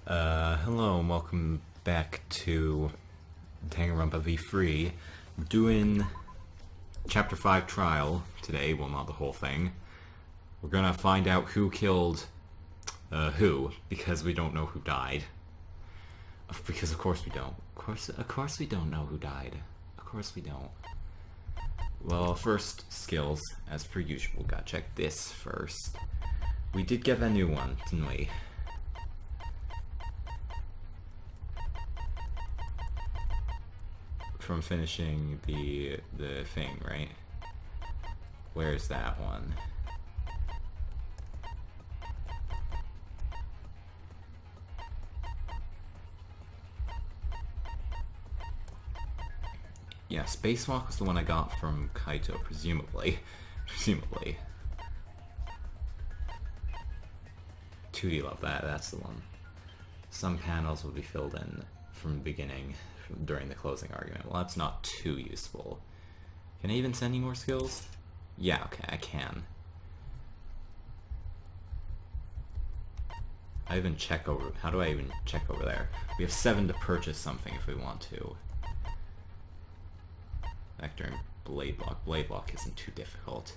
Hello and welcome back to Danganronpa v3. We're doing Chapter 5 Trial today, well not the whole thing. We're gonna find out who killed who, because we don't know who died. Because of course we don't. Of course we don't know who died. Of course we don't. Well, first, skills. As per usual, gotta check this first. We did get a new one, didn't we? From finishing the thing, right? Where's that one? Yeah, Spacewalk was the one I got from Kaito, presumably. Presumably. 2D love that, that's the one. Some panels will be filled in from the beginning, during the closing argument. Well, that's not too useful. Can I even send you more skills? Yeah, okay, I can. I even check over... How do I even check over there? We have 7 to purchase something if we want to. Vector and Blade Block. Blade Block isn't too difficult.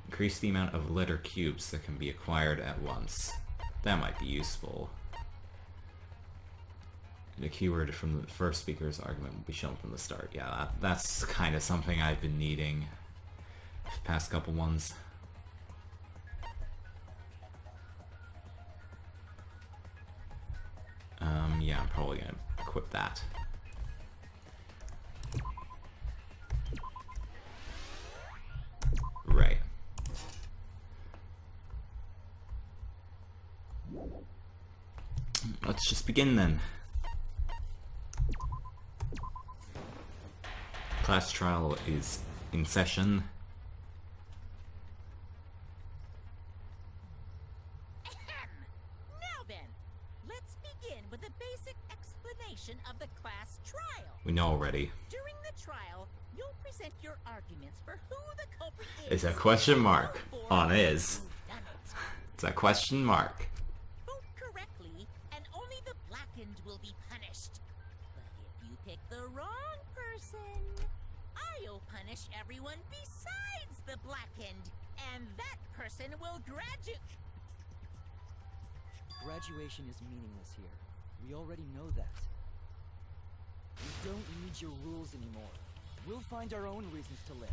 Increase the amount of letter cubes that can be acquired at once. That might be useful. The keyword from the first speaker's argument will be shown from the start. Yeah, that's kind of something I've been needing the past couple ones. Yeah, I'm probably gonna equip that. Right. Let's just begin then. Class trial is in session. Now then, let's begin with a basic explanation of the class trial. We know already. During the trial, you'll present your arguments for who the culprit It's is. a question mark on is. It's a question mark. Vote correctly, and only the blackened will be punished. But if you pick the wrong person, I'll punish everyone besides the blackened, and that person will graduate. Graduation is meaningless here. We already know that. We don't need your rules anymore. We'll find our own reasons to live.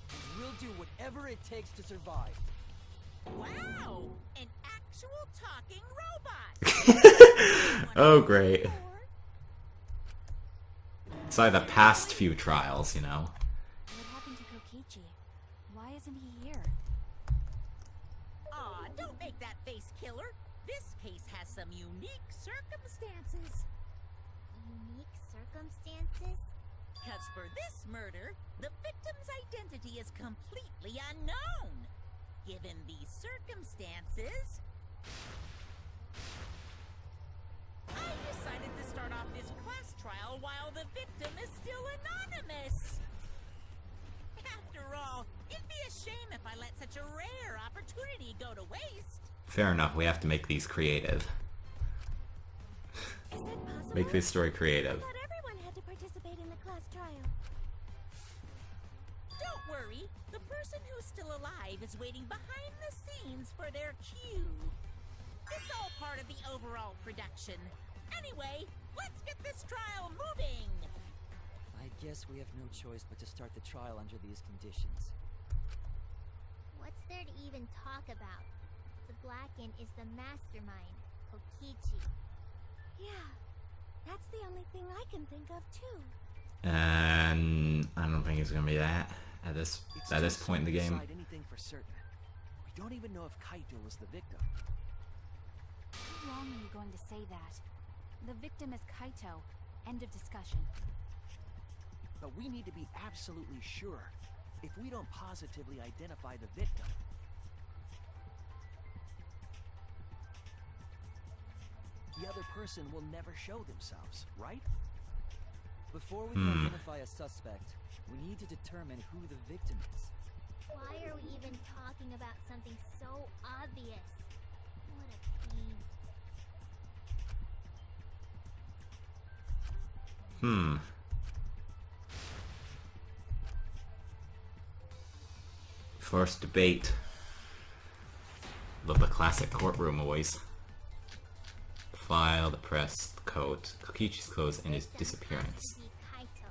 And we'll do whatever it takes to survive. Wow! An actual talking robot! Oh, great. It's like the past few trials, you know. What happened to Kokichi? Why isn't he here? Aw, don't make that face, killer. This case has some unique circumstances. Unique circumstances? Cause for this murder, the victim's identity is completely unknown. Given these circumstances, I decided to start off this class trial while the victim is still anonymous. After all, it'd be a shame if I let such a rare opportunity go to waste. Fair enough, we have to make these creative. Is that possible? Make this story creative. I thought everyone had to participate in the class trial. Don't worry, the person who's still alive is waiting behind the scenes for their cue. It's all part of the overall production. Anyway, let's get this trial moving! I guess we have no choice but to start the trial under these conditions. What's there to even talk about? The Blackened is the mastermind, Kokichi. Yeah, that's the only thing I can think of too. And I don't think it's gonna be that at this point in the game. Decide anything for certain. We don't even know if Kaito was the victim. How long are you going to say that? The victim is Kaito. End of discussion. But we need to be absolutely sure. If we don't positively identify the victim, the other person will never show themselves, right? Before we can identify a suspect, we need to determine who the victim is. Why are we even talking about something so obvious? What a pain. First debate. Love the classic courtroom always. The file, the press, the coat, Kokichi's clothes, and his disappearance. Kaito.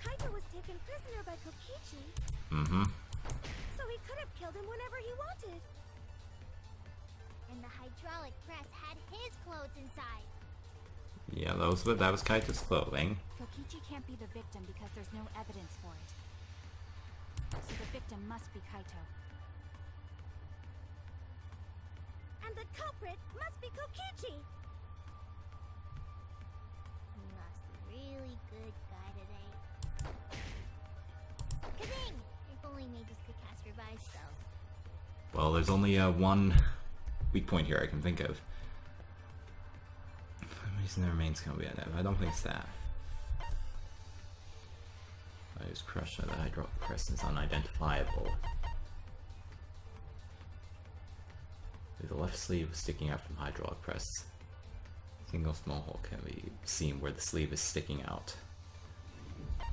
Kaito was taken prisoner by Kokichi, Mm-hmm. so he could have killed him whenever he wanted. And the hydraulic press had his clothes inside. Yeah, that was Kaito's clothing. Kokichi can't be the victim because there's no evidence for it. So the victim must be Kaito. And the culprit must be Kokichi. He lost a really good guy today. Kazing! If only mages could cast revive spells. Well, there's only one weak point here I can think of. Reason there remains can be I don't think it's that. I was crushed by the hydraulic press is unidentifiable. The left sleeve is sticking out from hydraulic press. A single small hole can be seen where the sleeve is sticking out. I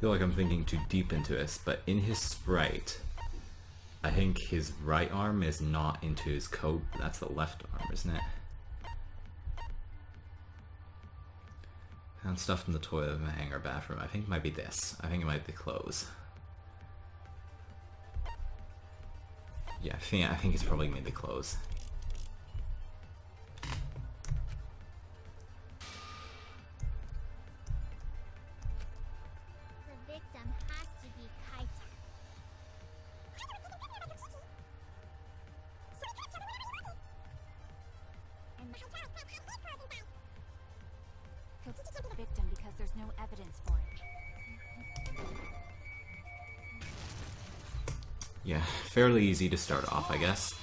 feel like I'm thinking too deep into this, but in his sprite, I think his right arm is not into his coat. That's the left arm, isn't it? Found stuff in the toilet in the hangar bathroom. I think it might be this. I think it might be clothes. Yeah, I think it's probably made the clothes. The victim has to be Kaito. And Kokichi's the victim because there's no evidence for it. Yeah, fairly easy to start off, I guess.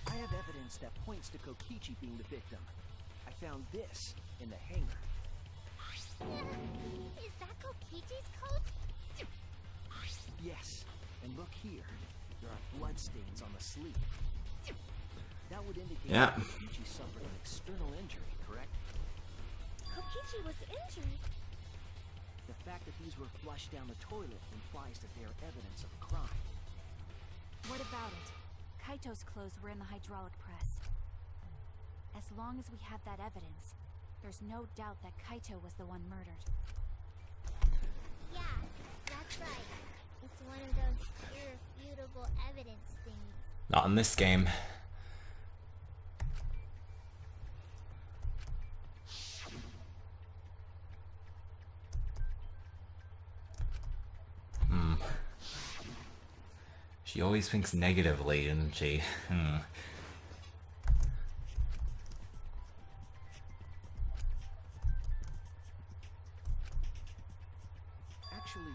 I have evidence that points to Kokichi being the victim. I found this in the hangar. Is that Kokichi's coat? Yes, and look here. There are bloodstains on the sleeve. That would indicate Yeah. that Kokichi suffered an external injury, correct? Kokichi was injured. The fact that these were flushed down the toilet implies that they are evidence of a crime. What about it? Kaito's clothes were in the hydraulic press. As long as we have that evidence, there's no doubt that Kaito was the one murdered. Yeah, that's right. It's one of those irrefutable evidence things. Not in this game. She always thinks negatively, doesn't she? Actually,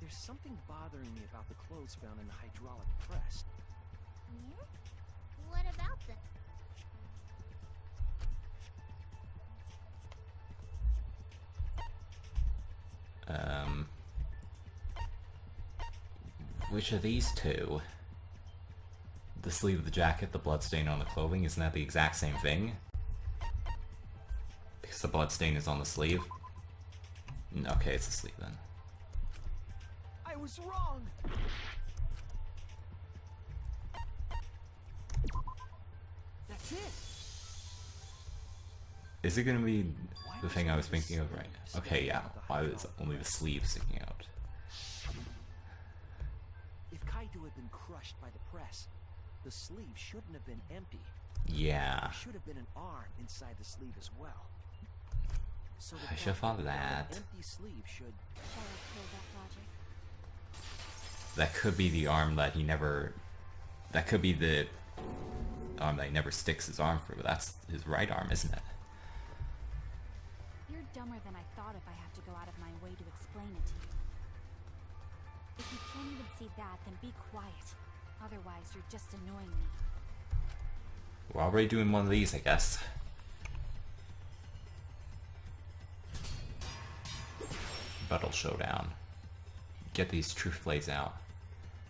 there's something bothering me about the clothes found in the hydraulic press. Yeah? What about them? Which of these two? The sleeve of the jacket, the bloodstain on the clothing, isn't that the exact same thing? Because the bloodstain is on the sleeve? Okay, it's the sleeve then. I was wrong! That's it! Is it gonna be the thing I was thinking of right now? Okay, yeah. Why is only the sleeve sticking out? If Kaito had been crushed by the press, the sleeve shouldn't have been empty. Yeah. There should have been an arm inside the sleeve as well. So the I should have fact thought of that that. an empty sleeve should... Shall I kill that logic? That could be the arm that he never... That could be the arm that he never sticks his arm through. That's his right arm, isn't it? You're dumber than I thought if I have to go out of my way to explain it to you. If you can't even see that, then be quiet. Otherwise, you're just annoying me. We're already doing one of these, I guess. Battle Showdown. get these truth plays out.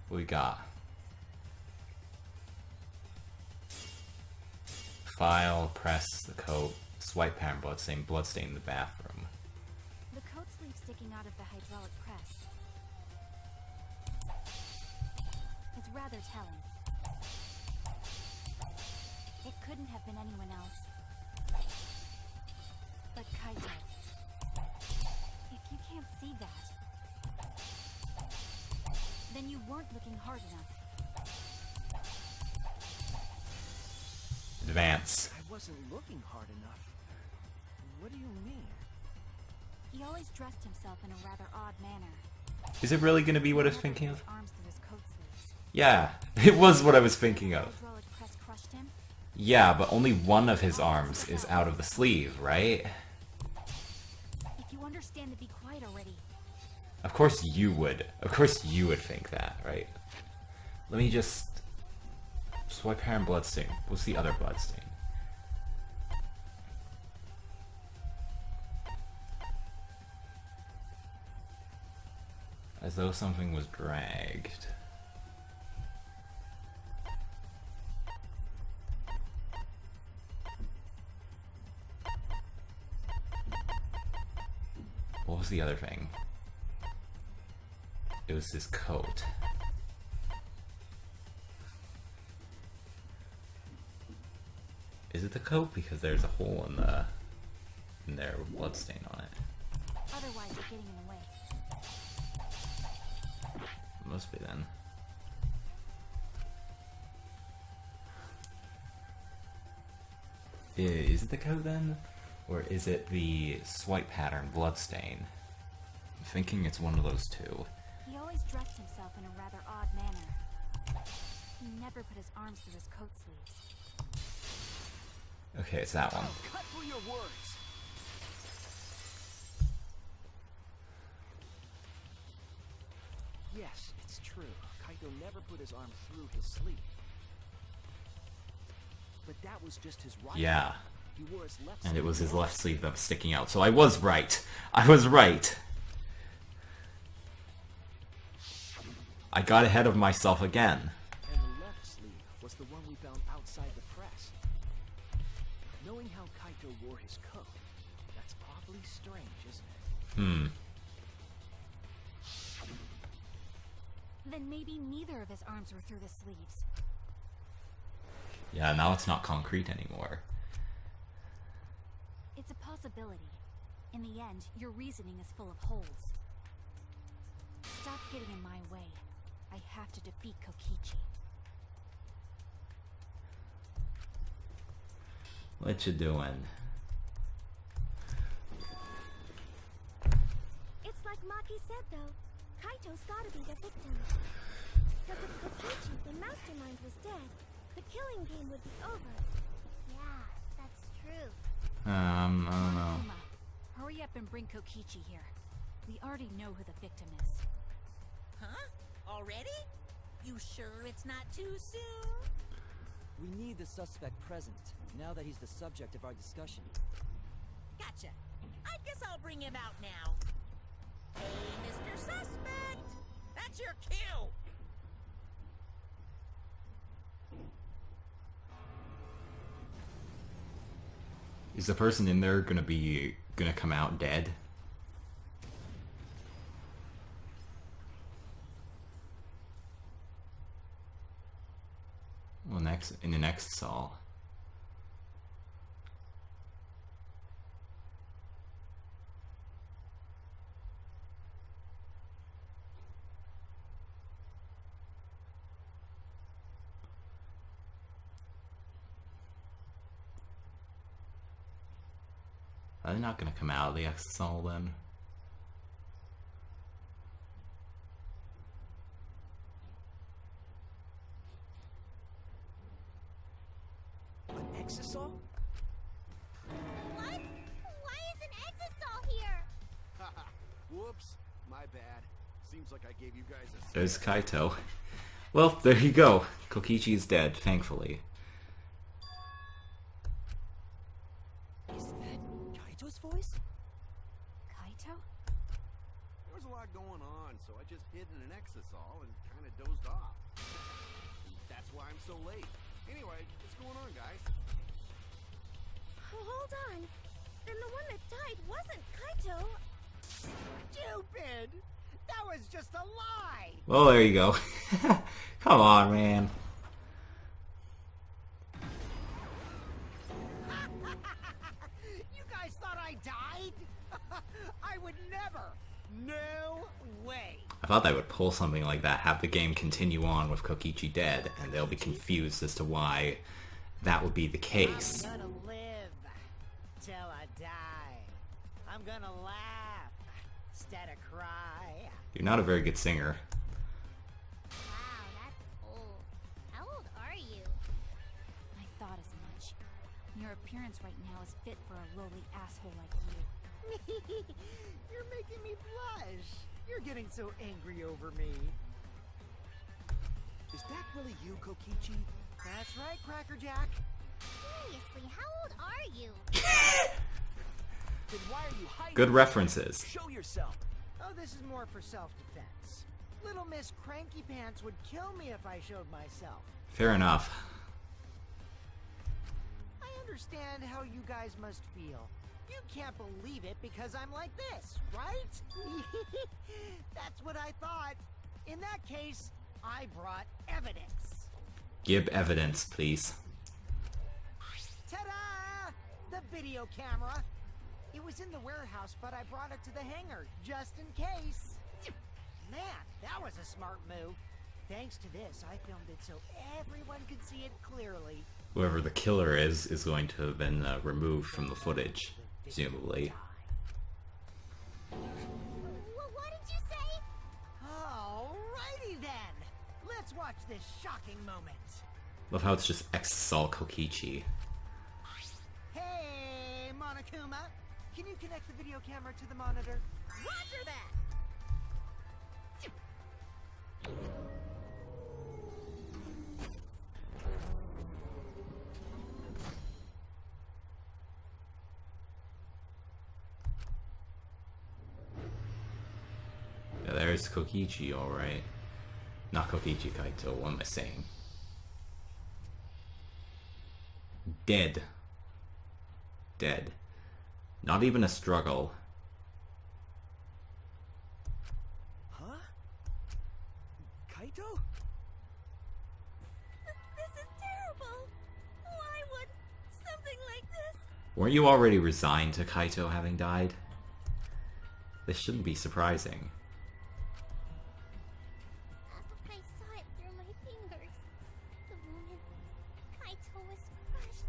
What we got? File, press, the coat, swipe pattern, bloodstain in the bathroom. The coat sleeve sticking out of the hydraulic press. It's rather telling. It couldn't have been anyone else. But Kaito. If you can't see that, then you weren't looking hard enough. Advance. I wasn't looking hard enough. What do you mean? He always dressed himself in a rather odd manner. Is it really gonna be what I was Never thinking put of? his arms through his coat sleeves. Yeah, it was what I was thinking of. Hydraulic press crushed him. Yeah, but only one of his arms is out of the sleeve, right? If you understand, to be quiet already. Of course you would. Of course you would think that, right? Let me just... Swipe hair and bloodstain. What's the other bloodstain? As though something was dragged. What was the other thing? It was his coat. Is it the coat? Because there's a hole in there with bloodstain on it. Otherwise, you're getting in the way. Must be then. Is it the coat then? Or is it the swipe pattern bloodstain? I'm thinking it's one of those two. He always dressed himself in a rather odd manner. He never put his arms through his coat sleeves. Okay, it's that one. Oh, cut through your words. Yes, it's true. Kaito never put his arm through his sleeve. But that was just his right. Yeah. He wore his left And it was his sleeve. left sleeve that was sticking out. So I was right. I was right. I got ahead of myself again. And the left sleeve was the one we found outside the press. Knowing how Kaito wore his coat, that's awfully strange, isn't it? Then maybe neither of his arms were through the sleeves. Yeah, now it's not concrete anymore. It's a possibility. In the end, your reasoning is full of holes. Stop getting in my way. I have to defeat Kokichi. What you doing? It's like Maki said, though. Kaito's gotta be the victim. Because if Kokichi, the mastermind, was dead, the killing game would be over. Yeah, that's true. I don't know. Kuma, hurry up and bring Kokichi here. We already know who the victim is. Huh? Already? You sure it's not too soon? We need the suspect present, now that he's the subject of our discussion. Gotcha. I guess I'll bring him out now. Hey, Mr. Suspect! That's your cue! Is the person in there gonna come out dead? Well, in the next Saw. Are they not gonna come out of the Exisal then? An Exisal? What? Why is an Exisal here? Haha, whoops, my bad. Seems like I gave you guys a... There's Kaito. Well, there you go. Kokichi is dead, thankfully. Is that Kaito's voice? Kaito? was a lot going on, so I just hid in an Exisal and kind of dozed off. That's why I'm so late. Anyway, what's going on, guys? Hold on. Then the one that died wasn't Kaito. Stupid! That was just a lie! Well, there you go. Come on, man. You guys thought I died? I would never! No way! I thought they would pull something like that, have the game continue on with Kokichi dead, and they'll be confused as to why that would be the case. I'm gonna live till I die. I'm gonna laugh instead of cry. You're not a very good singer. Wow, that's old. How old are you? I thought as much. Your appearance right now is fit for a lowly asshole like you. You're making me blush. You're getting so angry over me. Is that really you, Kokichi? That's right, Crackerjack. Seriously, how old are you? Then why are you hiding? Good references. Show yourself. Oh, this is more for self-defense. Little Miss Cranky Pants would kill me if I showed myself. Fair enough. I understand how you guys must feel. You can't believe it because I'm like this, right? That's what I thought. In that case, I brought evidence. Give evidence, please. Ta-da! The video camera. It was in the warehouse, but I brought it to the hangar, just in case. Man, that was a smart move. Thanks to this, I filmed it so everyone could see it clearly. Whoever the killer is going to have been removed from the footage, presumably. What did you say? Alrighty then. Let's watch this shocking moment. Love how it's just Exisal Kokichi. Hey, Monokuma. Can you connect the video camera to the monitor? Roger that! Yeah, there's Kokichi, alright. Not Kokichi, Kaito, what am I saying? Dead. Dead. Not even a struggle. Huh? Kaito? This is terrible. Why would something like this? Weren't you already resigned to Kaito having died? This shouldn't be surprising. I saw it through my fingers. The moment Kaito was crushed.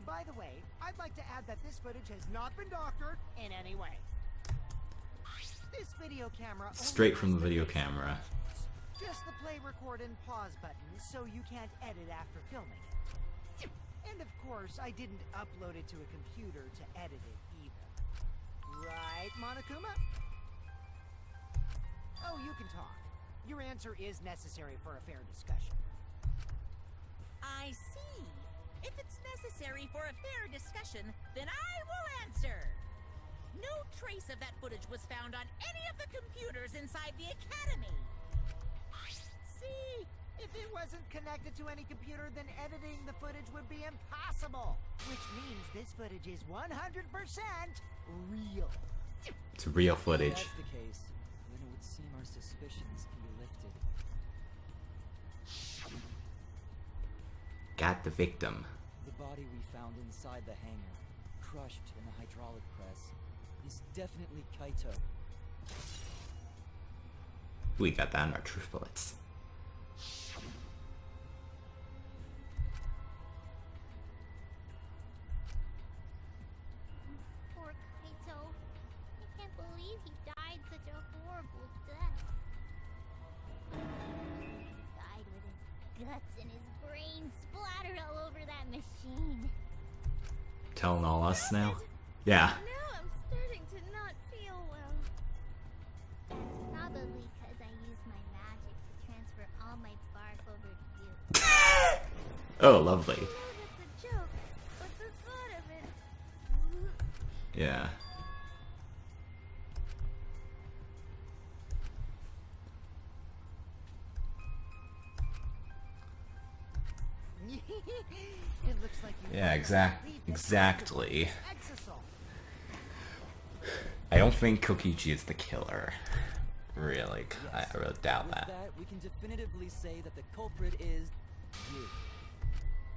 By the way, I'd like to add that this footage has not been doctored in any way. This video camera only Straight from the has video basic camera. functions. Just the play, record, and pause buttons, so you can't edit after filming it. And of course, I didn't upload it to a computer to edit it either. Right, Monokuma? Oh, you can talk. Your answer is necessary for a fair discussion. I see. If it's necessary for a fair discussion, then I will answer. No trace of that footage was found on any of the computers inside the academy. See? If it wasn't connected to any computer, then editing the footage would be impossible. Which means this footage is 100% real. It's real If footage. that's the case, then it would seem our suspicions can be lifted. Got the victim. The body we found inside the hangar, crushed in the hydraulic press, is definitely Kaito. We got that in our truth bullets. Poor Kaito. I can't believe he died such a horrible death. He died with his guts and his brain splattered all over that machine. Telling all us now? Yeah. Now I'm starting to not feel well. Probably because I used my magic to transfer all my bark over to you. Oh, lovely. I know that's a joke, but the thought of it... Yeah. It looks like you Yeah, exactly. Exisal. I don't think Kokichi is the killer. Really, I really doubt With that. that, we can definitively say that the culprit is you.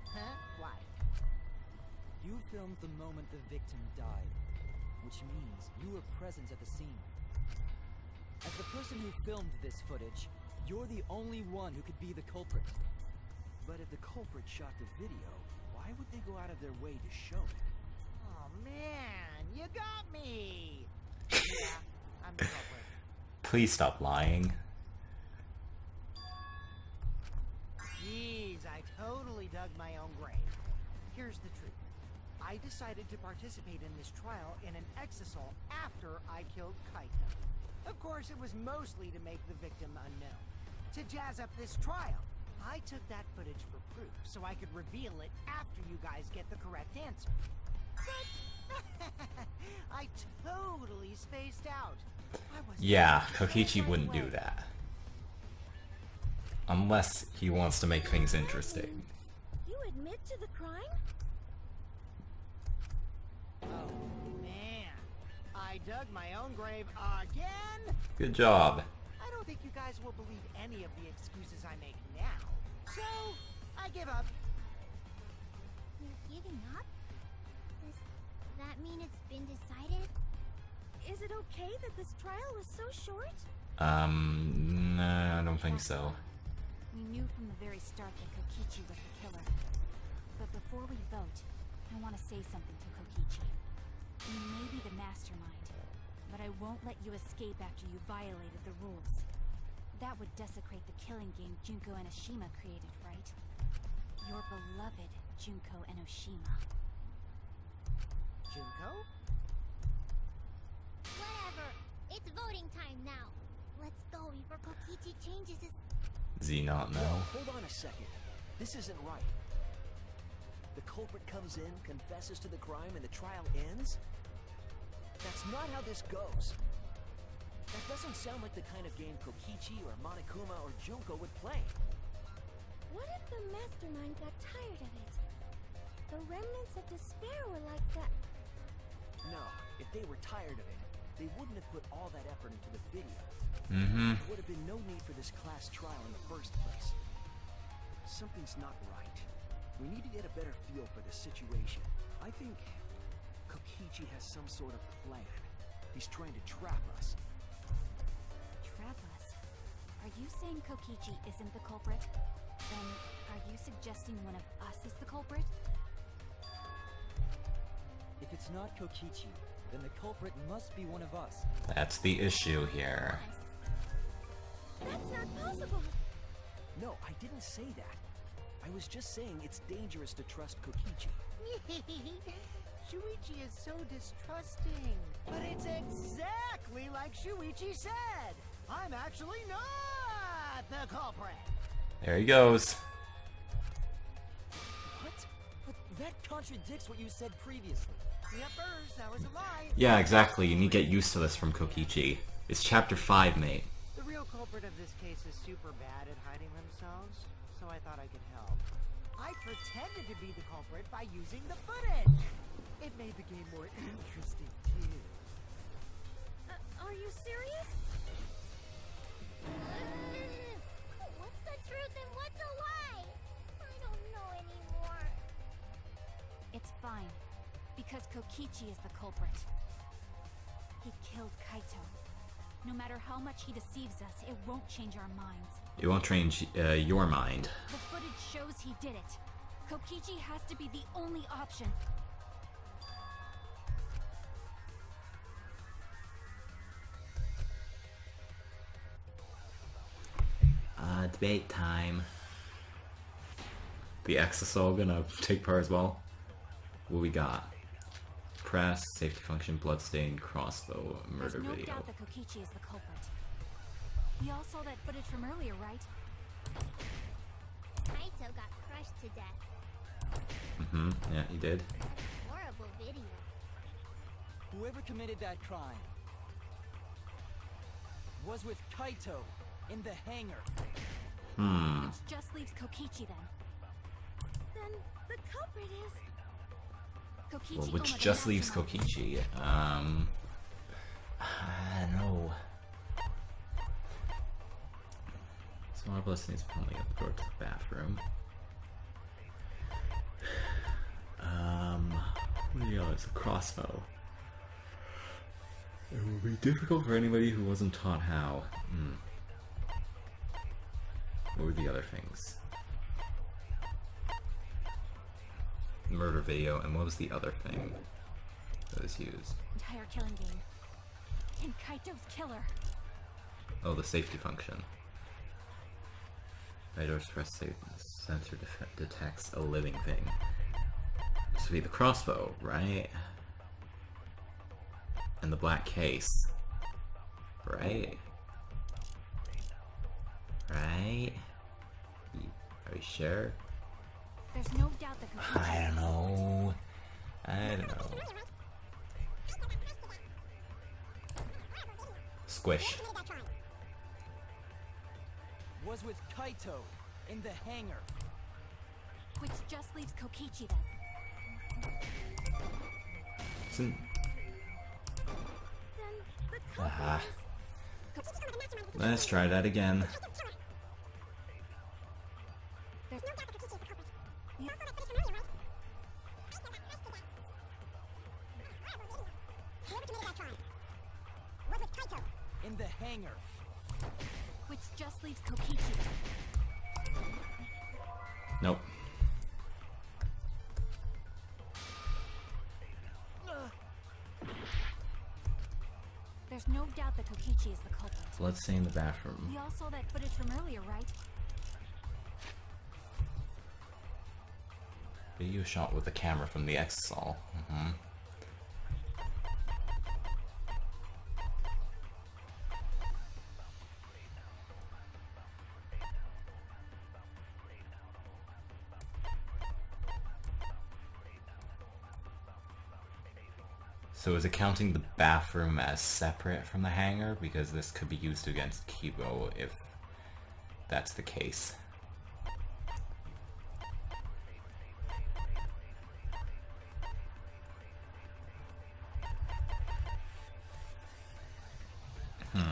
Huh? Why? You filmed the moment the victim died, which means you were present at the scene. As the person who filmed this footage, you're the only one who could be the culprit. But if the culprit shot the video, why would they go out of their way to show it? Oh man, you got me. Yeah, I'm the culprit. Please stop lying. Jeez, I totally dug my own grave. Here's the truth. I decided to participate in this trial in an Exisal after I killed Kaito. Of course, it was mostly to make the victim unknown. To jazz up this trial, I took that footage for proof so I could reveal it after you guys get the correct answer. But I totally spaced out. I was Yeah, Kokichi wouldn't do that. Unless he wants to make things interesting. You admit to the crime? Oh man, I dug my own grave again? Good job. I don't think you guys will believe any of the excuses I make now. So, I give up. You're giving up? Does that mean it's been decided? Is it okay that this trial was so short? No, I don't think so. We knew from the very start that Kokichi was the killer. But before we vote, I want to say something to Kokichi. You may be the mastermind, but I won't let you escape after you violated the rules. That would desecrate the killing game Junko and Oshima created, right? Your beloved Junko and Oshima. Junko? Whatever. It's voting time now. Let's go before Kokichi changes his... Does he not No, know? hold on a second. This isn't right. The culprit comes in, confesses to the crime, and the trial ends? That's not how this goes. That doesn't sound like the kind of game Kokichi or Monokuma or Junko would play. What if the mastermind got tired of it? The remnants of despair were like that. No, if they were tired of it, they wouldn't have put all that effort into the video. Mm-hmm. There would have been no need for this class trial in the first place. Something's not right. We need to get a better feel for the situation. I think Kokichi has some sort of plan. He's trying to trap us. Trap us? Are you saying Kokichi isn't the culprit? Then, are you suggesting one of us is the culprit? If it's not Kokichi, then the culprit must be one of us. That's the issue here. That's not possible. No, I didn't say that. I was just saying it's dangerous to trust Kokichi. Shuichi is so distrusting. But it's exactly like Shuichi said. I'm actually not the culprit. There he goes. What? But that contradicts what you said previously. Yuppers, that was a lie. Yeah, exactly. You need to get used to this from Kokichi. It's chapter 5, mate. The real culprit of this case is super bad at hiding themselves, so I thought I could help. I pretended to be the culprit by using the footage. It made the game more interesting, too. Are you serious? What's the truth and what's a lie? I don't know anymore. It's fine, because Kokichi is the culprit. He killed Kaito. No matter how much he deceives us, it won't change our minds. It won't change your mind. The footage shows he did it. Kokichi has to be the only option. Debate time. The Exisal gonna take part as well. What we got? Press, safety function, bloodstain, crossbow, murder There's no video. doubt that Kokichi is the culprit. We all saw that footage from earlier, right? Kaito got crushed to death. Mm-hmm, yeah, he did. Horrible video. Whoever committed that crime was with Kaito in the hangar. Which just leaves Kokichi then. Then the culprit is... Kokichi Well, Oma, which the just leaves mastermind. Kokichi. I don't know. So our blessing is probably up to go to the bathroom. It's a crossbow. It will be difficult for anybody who wasn't taught how. What were the other things? Murder video, and what was the other thing that was used? Entire killing game. And Kaito's killer. Oh, the safety function. Kaito's press sensor detects a living thing. This would be the crossbow, right? And the black case. Right? Right? Are you sure? There's no doubt that Kokichi... I don't know. Squish. Was with Kaito in the hangar. Which just leaves Kokichi then. Then the culprit is... Let's try that again. There's... In the hangar. Which just leaves Kokichi then. Nope. There's no doubt that Kokichi is the culprit. So let's say in the bathroom. We all saw that footage from earlier, right? Video shot with the camera from the Exisal. So is it counting the bathroom as separate from the hangar? Because this could be used against Kibo if that's the case. Kaito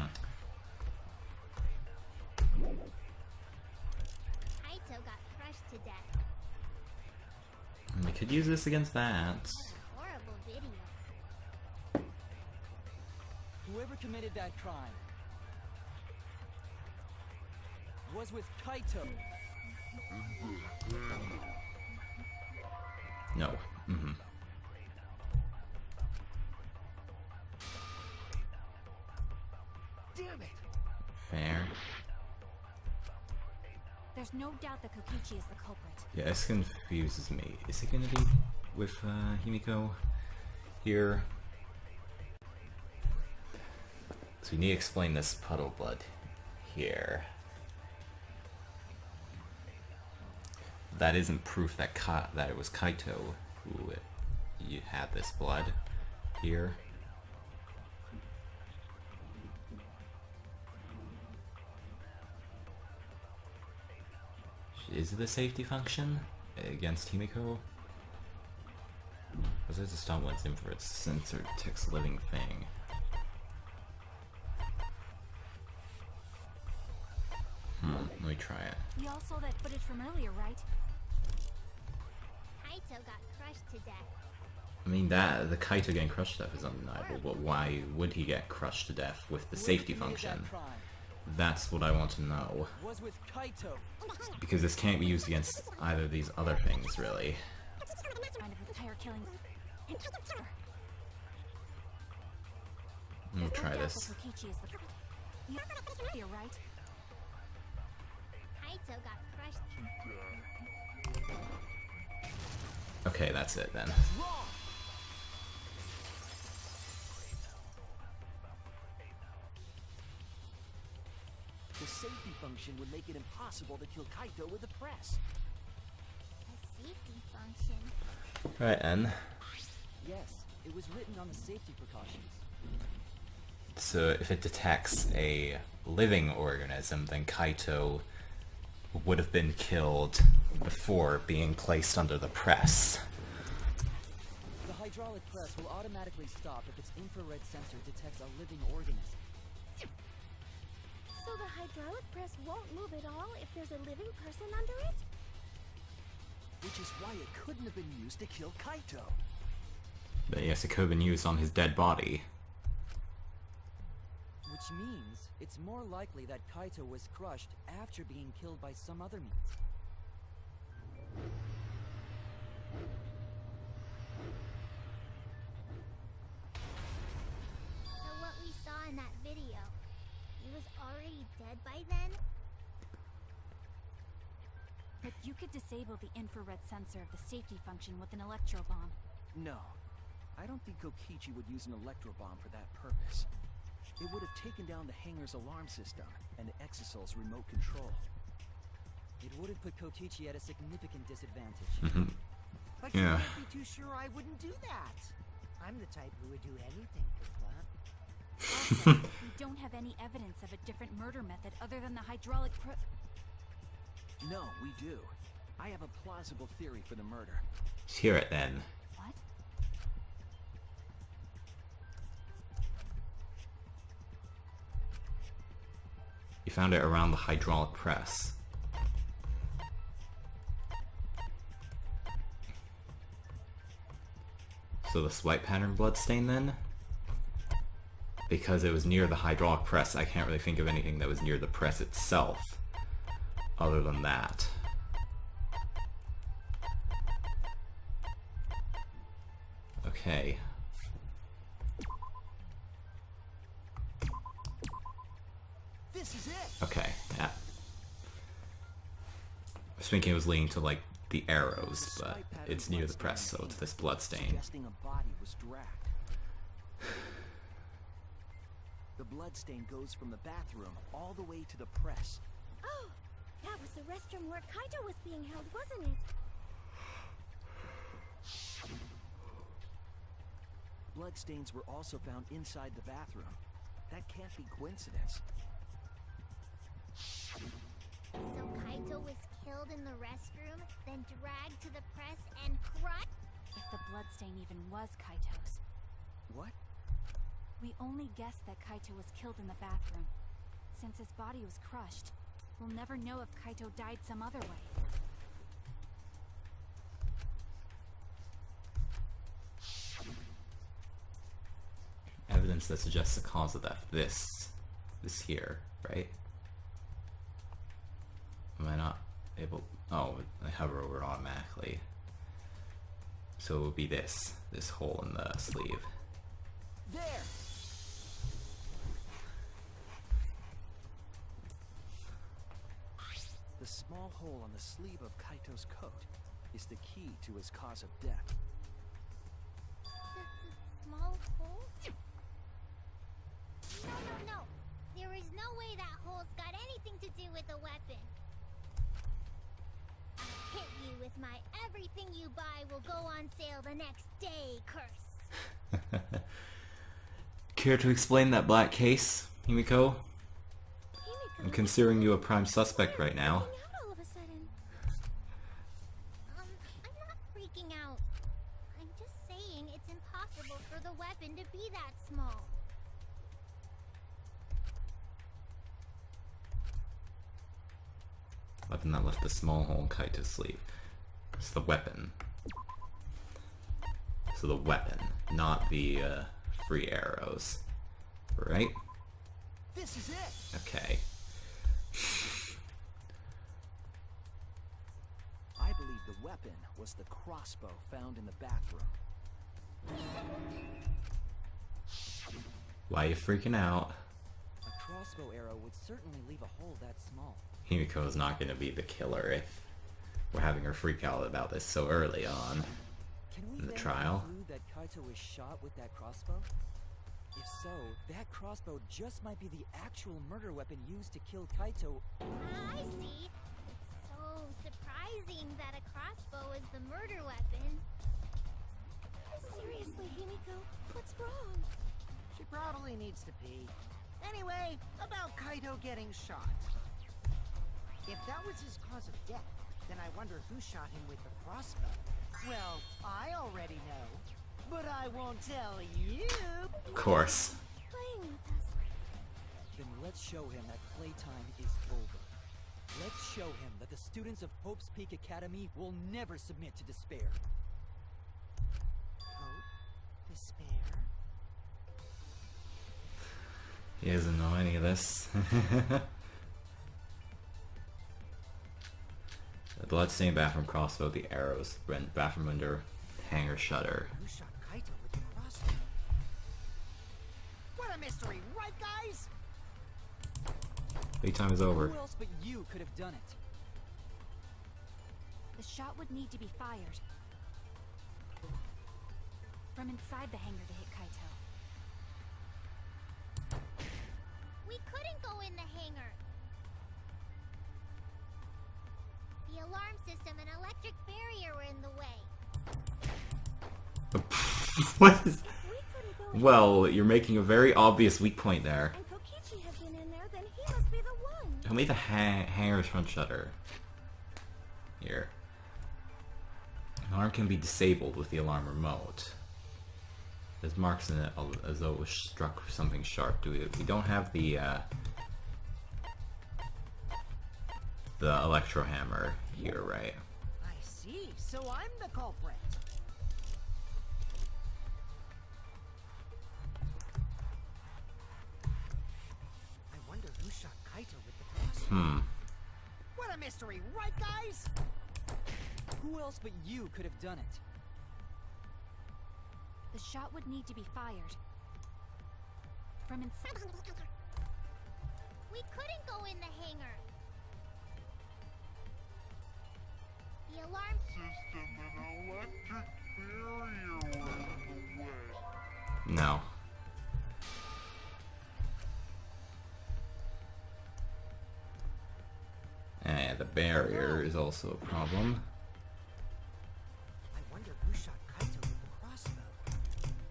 got crushed to death. We could use this against that. Horrible video. Whoever committed that crime was with Kaito. No. Damn it! Fair. There's no doubt that Kokichi is the culprit. Yeah, this confuses me. Is it gonna be with Himiko here? So we need to explain this puddle blood here. That isn't proof that that it was Kaito who had this blood here. Is it a safety function against Himiko? Was it to stop what's in for its sensor detects living thing? Let me try it. We all saw that footage from earlier, right? Kaito got crushed to death. I mean, the Kaito getting crushed to death is undeniable, but why would he get crushed to death with the safety function? That's what I want to know. Was with Kaito. Because this can't be used against either of these other things, really. Kind of entire killing. We'll try this. Kokichi is the culprit. You're right. Kaito got crushed. Okay, that's it then. The safety function would make it impossible to kill Kaito with the press. A safety function. Right, N. Yes, it It was written on the safety precautions. So if it detects a living organism, then Kaito would have been killed before being placed under the press. The hydraulic press will automatically stop if its infrared sensor detects a living organism. So the hydraulic press won't move at all if there's a living person under it? Which is why it couldn't have been used to kill Kaito. But yes, it could have been used on his dead body. Which means it's more likely that Kaito was crushed after being killed by some other means. So what we saw in that video, he was already dead by then? But you could disable the infrared sensor of the safety function with an electro bomb. No. I don't think Kokichi would use an electro bomb for that purpose. It would have taken down the hangar's alarm system and Exisal's remote control. It would have put Kokichi at a significant disadvantage. But you Yeah. can't be too sure I wouldn't do that. I'm the type who would do anything for fun. Also, we don't have any evidence of a different murder method other than the hydraulic No, we do. I have a plausible theory for the murder. Let's hear it then. What? You found it around the hydraulic press. So the swipe pattern bloodstain then? Because it was near the hydraulic press, I can't really think of anything that was near the press itself, other than that. Okay. This is it! Okay, yeah. I was thinking it was leading to, like, the arrows, but it's near the press, so it's this bloodstain. Suggesting a body was dragged. The bloodstain goes from the bathroom all the way to the press. Oh, that was the restroom where Kaito was being held, wasn't it? Bloodstains were also found inside the bathroom. That can't be coincidence. So Kaito was killed in the restroom, then dragged to the press and crushed? If the bloodstain even was Kaito's. What? We only guessed that Kaito was killed in the bathroom. Since his body was crushed, we'll never know if Kaito died some other way. Evidence that suggests the cause of death. This here, right? Am I not able? Oh, I hover over automatically. So it would be this hole in the sleeve. There! The small hole on the sleeve of Kaito's coat is the key to his cause of death. The small hole? No. There is no way that hole's got anything to do with the weapon. I'll hit you with my everything you buy will go on sale the next day curse. Care to explain that black case, Himiko? I'm considering you a prime suspect right now. All of a sudden. I'm not freaking out. I'm just saying it's impossible for the weapon to be that small. Weapon that left a small hole in Kaito's sleeve. It's the weapon. So the weapon, not the free arrows. Right? This is it! Okay. I believe the weapon was the crossbow found in the bathroom. Why are you freaking out? A crossbow arrow would certainly leave a hole that small. Himiko is not going to be the killer if we're having her freak out about this so early on Can we in the then trial. conclude that Kaito was shot with that crossbow? If so, that crossbow just might be the actual murder weapon used to kill Kaito. I see. It's so surprising that a crossbow is the murder weapon. Seriously, Himiko, needs to pee. Anyway, about Kaito getting shot. If that was his cause of death, then I wonder who shot him with the crossbow. Well, I already know, but I won't tell you. Of course. Playing with us. Then let's show him that playtime is over. Let's show him that the students of Hope's Peak Academy will never submit to despair. Hope? Despair? He doesn't know any of this. The bloodstained bathroom crossbow, the arrows, bathroom window, hanger shutter. Who shot Kaito with the crossbow? What a mystery, right, guys? Playtime is over. Who else but you could have done it? The shot would need to be fired from inside the hangar to hit Kaito. We couldn't go in the hangar. The alarm system and electric barrier were in the way. What is... We couldn't go in. Well, you're making a very obvious weak point there. And Kokichi has been in there, then he must be the one. Tell me the hanger's front shutter. Here. Alarm can be disabled with the alarm remote. There's marks in it as though it was struck with something sharp. We don't have the electro hammer here, right? I see, so I'm the culprit. I wonder who shot Kaito with the crossbow. What a mystery, right, guys? Who else but you could have done it? The shot would need to be fired from inside. We couldn't go in the hangar. The alarm System and electric barrier were in the way. No. And the barrier is also a problem. I wonder who shot Kaito with the crossbow.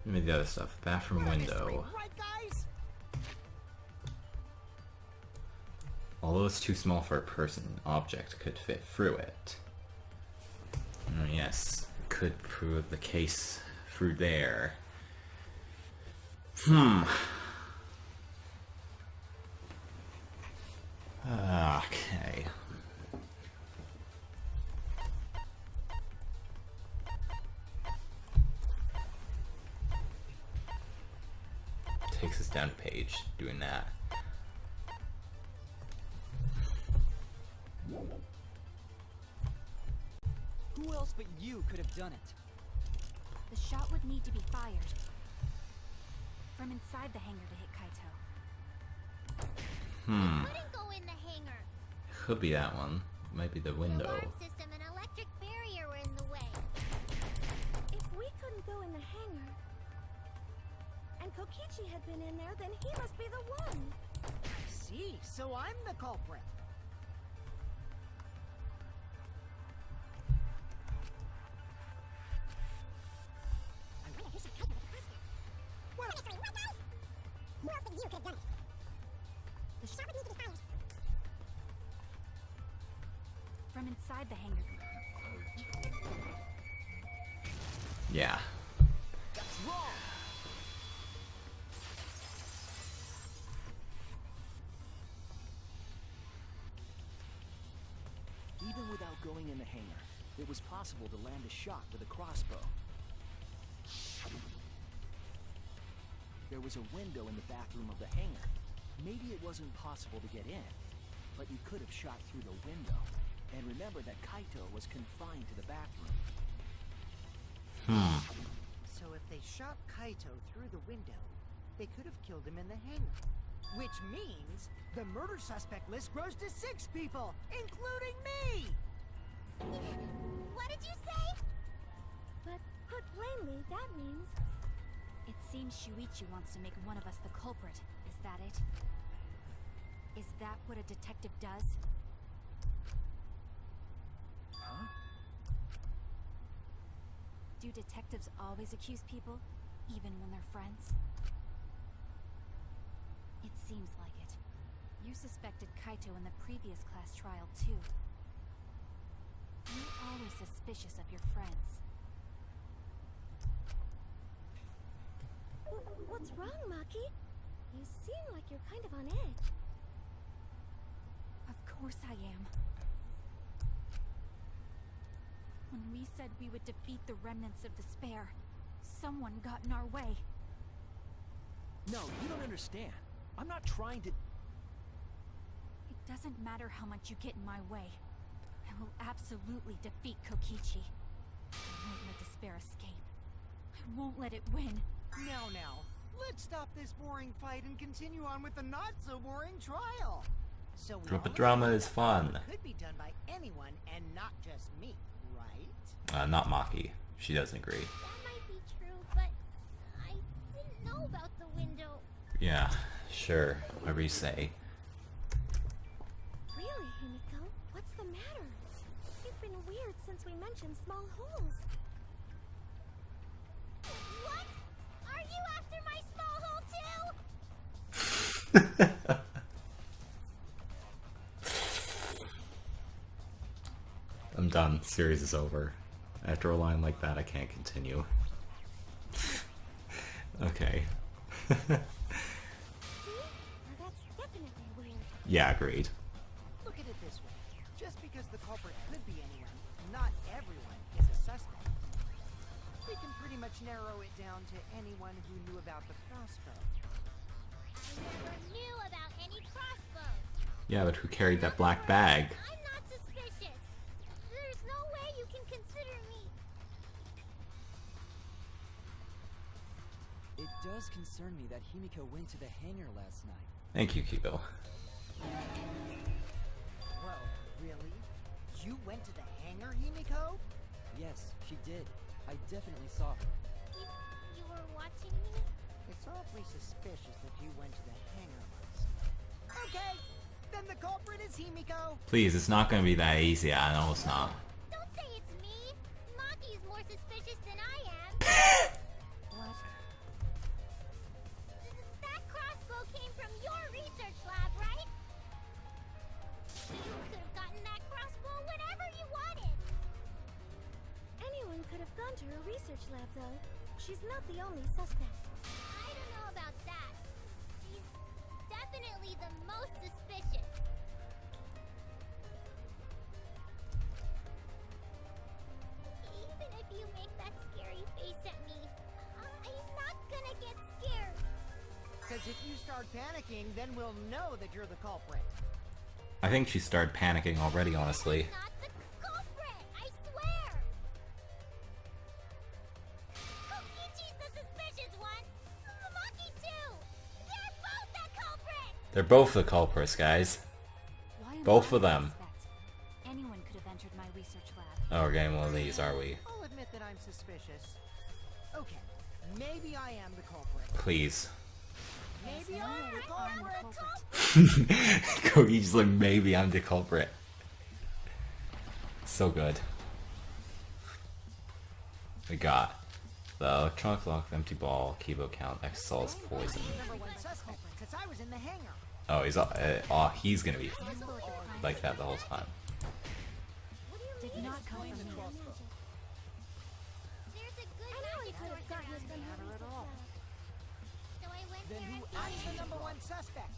Let me the other stuff. Bathroom What a mystery, window. right, guys? Although it's too small for a person, an object could fit through it. Oh, yes, could prove the case through there. Okay. Takes us down a page doing that. Who else but you could have done it? The shot would need to be fired from inside the hangar to hit Kaito. couldn't go in the hangar. Could be that one. Might be the The window. alarm system and electric barrier were in the way. If we couldn't go in the hangar, and Kokichi had been in there, then he must be the one. I see, so I'm the culprit. What a mystery, right, guys? Who else but you could have done it? The shot would need to be fired from inside the hangar. Yeah. That's wrong! Even without going in the hangar, it was possible to land a shot with a crossbow. There was a window in the bathroom of the hangar. Maybe it wasn't possible to get in, but you could have shot through the window. And remember that Kaito was confined to the bathroom. So if they shot Kaito through the window, they could have killed him in the hangar. Which means the murder suspect list grows to 6 people, including me! What did you say? But put plainly, that means It seems Shuichi wants to make one of us the culprit. Is that it? Is that what a detective does? Huh? Do detectives always accuse people, even when they're friends? It seems like it. You suspected Kaito in the previous class trial, too. You're always suspicious of your friends. What's wrong, Maki? You seem like you're kind of on edge. Of course I am. When we said we would defeat the remnants of despair, someone got in our way. No, you don't understand. I'm not trying to... It doesn't matter how much you get in my way. I will absolutely defeat Kokichi. I won't let despair escape. I won't let it win. Now, let's stop this boring fight and continue on with the not-so-boring trial. So we But all drama agree is that fun. it could be done by anyone and not just me, right? Not Maki. She doesn't agree. That might be true, but I didn't know about the window. Yeah, sure. Whatever you say. Really, Himiko? What's the matter? You've been weird since we mentioned small holes. What? Are you after my small hole too? I'm done. Series is over. After a line like that, I can't continue. Okay. See? Now that's definitely weird. Yeah, agreed. Look at it this way. Just because the culprit could be anyone, not everyone is a suspect. We can pretty much narrow it down to anyone who knew about the crossbow. I never knew about any crossbows. Yeah, but who carried that black bag? I'm not suspicious. There's no way you can consider me. It does concern me that Himiko went to the hangar last night. Thank you, Kibo. Whoa, really? You went to the hangar, Himiko? Yes, she did. I definitely saw her. You were watching me? It's awfully suspicious that you went to the hangar last night. Okay, then the culprit is Himiko. Please, it's not gonna be that easy. I know it's not. Don't say it's me. Maki's more suspicious than I am. What? That crossbow came from your research lab, right? You could have gotten that crossbow whenever you wanted. Anyone could have gone to her research lab, though. She's not the only suspect. I don't know about that. She's definitely the most suspicious. Even if you make that scary face at me, I'm not gonna get scared. Because if you start panicking, then we'll know that you're the culprit. I think she started panicking already, honestly. I'm not the culprit, I swear. Kokichi's the suspicious one. Maki too. They're both the culprits. They're both the culprits, guys. Why am Both I of the them. suspect? Anyone could have entered my research lab. Oh, we're getting one of these, are we? I'll admit that I'm suspicious. Okay, maybe I am the culprit. Please. Maybe I'm the I'm the culprit. culprit. Kogi's like, maybe I'm the culprit. So good. We got the electronic lock, empty ball, Kibo count, Exisal poison. Number one suspect, because I was in the hangar. Oh, he's gonna be like that the whole time. Did not come from me. There's a good Anyone magic could source have gotten it around from here. her research lab. So I went Then there who and I'm the number one suspect.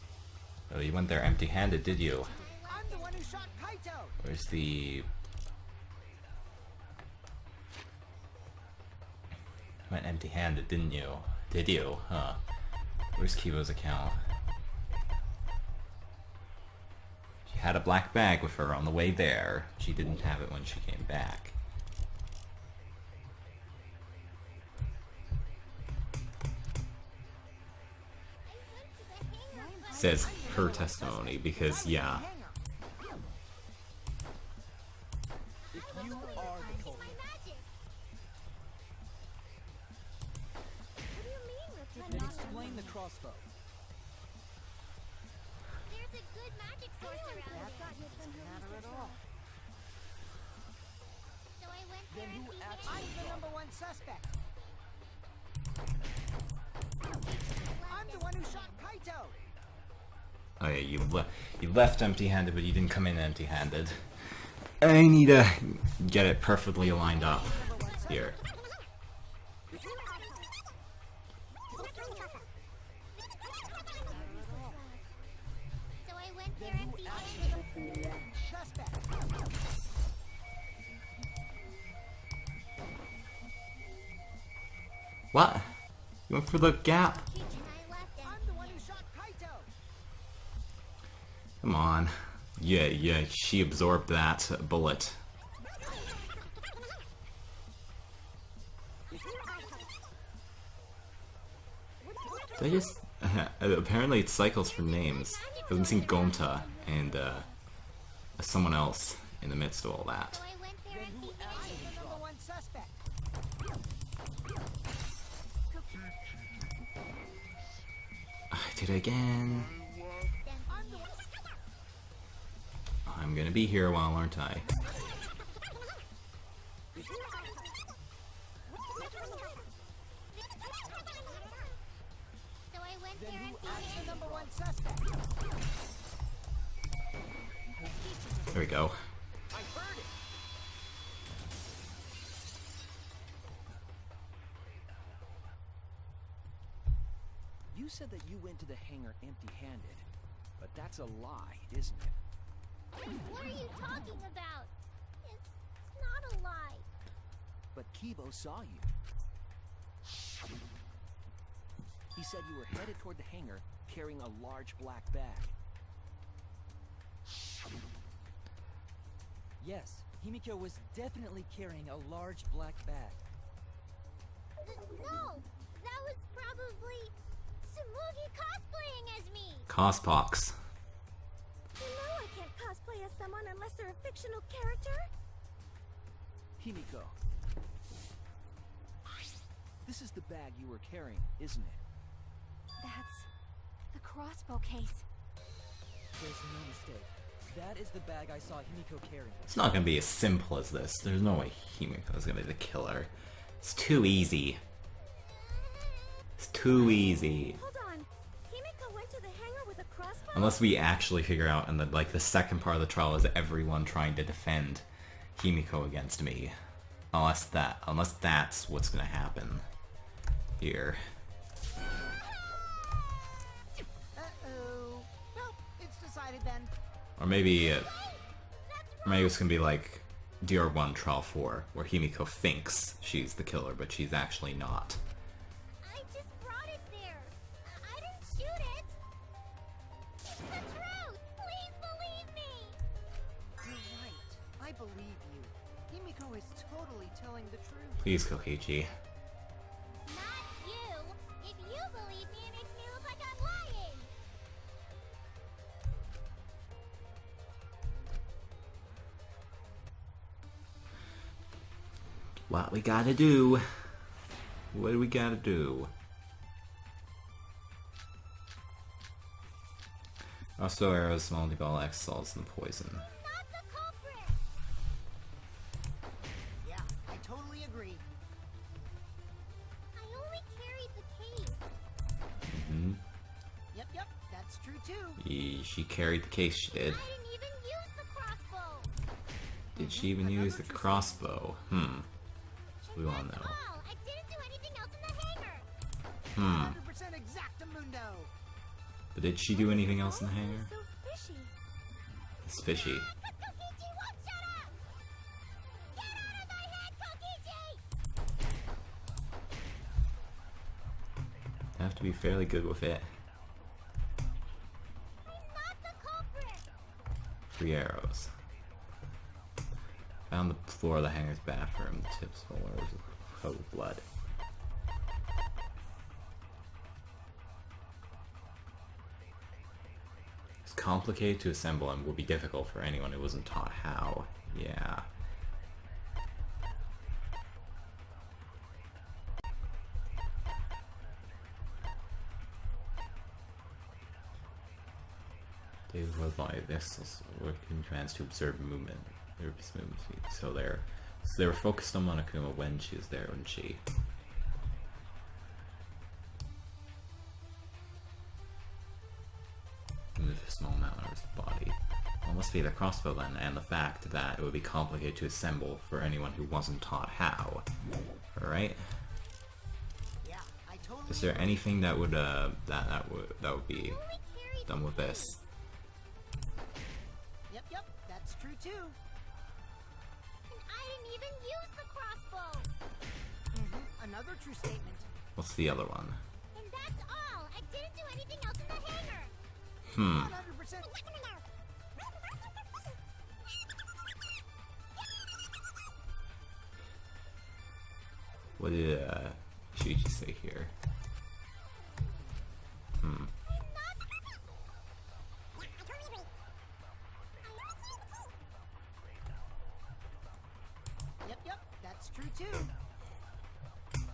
Oh, you went there empty-handed, did you? I'm the one who shot Kaito. Where's the... Went empty-handed, didn't you? Did you? Huh. Where's Kibo's account? She had a black bag with her on the way there. She didn't have it when she came back. Says her testimony, because yeah. If you are the It's culprit, my magic. What do you mean, then Lieutenant? explain the crossbow. There's a good magic source Anyone could around have here. gotten it from her research lab. So I went Then there who and actually- I'm the number one suspect. I'm the one who shot Kaito. Oh yeah, you left empty-handed, but you didn't come in empty-handed. I need to get it perfectly lined up here. So I went there empty-handed. What? You went for the gap? And I left I'm the one who shot Kaito. Come on. Yeah, she absorbed that bullet. Did I just... apparently it cycles for names. Because I'm seeing Gonta and someone else in the midst of all that. So I went there empty-handed. The number one suspect. I did it again. I'm the one. I'm gonna be here a while, aren't I? So I went there empty-handed. Number one suspect. There we go. I heard it! You said that you went to the hangar empty-handed, but that's a lie, isn't it? What are you talking about? It's not a lie. But Kibo saw you. He said you were headed toward the hangar carrying a large black bag. Yes, Himiko was definitely carrying a large black bag. No, that was probably Tsumugi cosplaying as me. Cospox. You know I can't cosplay as someone unless they're a fictional character. Himiko. This is the bag you were carrying, isn't it? That's the crossbow case. There's no mistake. That is the bag I saw Himiko carrying. It's not gonna be as simple as this. There's no way Himiko's gonna be the killer. It's too easy. It's too easy. Hold on. Himiko went to the hangar with a crossbow? Unless we actually figure out, and then like the second part of the trial is everyone trying to defend Himiko against me. Unless that's what's gonna happen here. Uh-oh. Well, it's decided then. Or maybe it's gonna be like DR1 Trial 4, where Himiko thinks she's the killer, but she's actually not. I just brought it there. I didn't shoot it. It's the truth. Please believe me. You're right. I believe you. Himiko is totally telling the truth. Please, Kokichi. Not you. If you believe me, it makes me look like I'm lying. What we gotta do? What do we gotta do? Also, arrows, multi-ball, X-salts, and poison. Not the culprit. Yeah, I totally agree. I only carried the case. Hmm. Yep, that's true too. She carried the case, she did. I didn't even use the crossbow. Did she even use the crossbow? We all know. All. I didn't do anything else in the hangar. 100% exactamundo. But did she do anything else in the hangar? So fishy. It's fishy. Kokichi won't shut up. Get out of my head, Kokichi. I have to be fairly good with it. I'm not the culprit. 3 arrows. Found the floor of the hangar's bathroom. The tips full of blood. It's complicated to assemble and will be difficult for anyone who wasn't taught how. Yeah. David was like this working commands to observe movement. So they were focused on Monokuma when she was there, wasn't she? Must be the crossbow then, and the fact that it would be complicated to assemble for anyone who wasn't taught how. Alright? Yeah, I totally Is there anything that would that would be done with this? Yep, that's true too. And I didn't even use the crossbow. Another true statement. What's the other one? And that's all. I didn't do anything else in the hangar. 100%. What did Shuichi say here? Yep, that's true too. And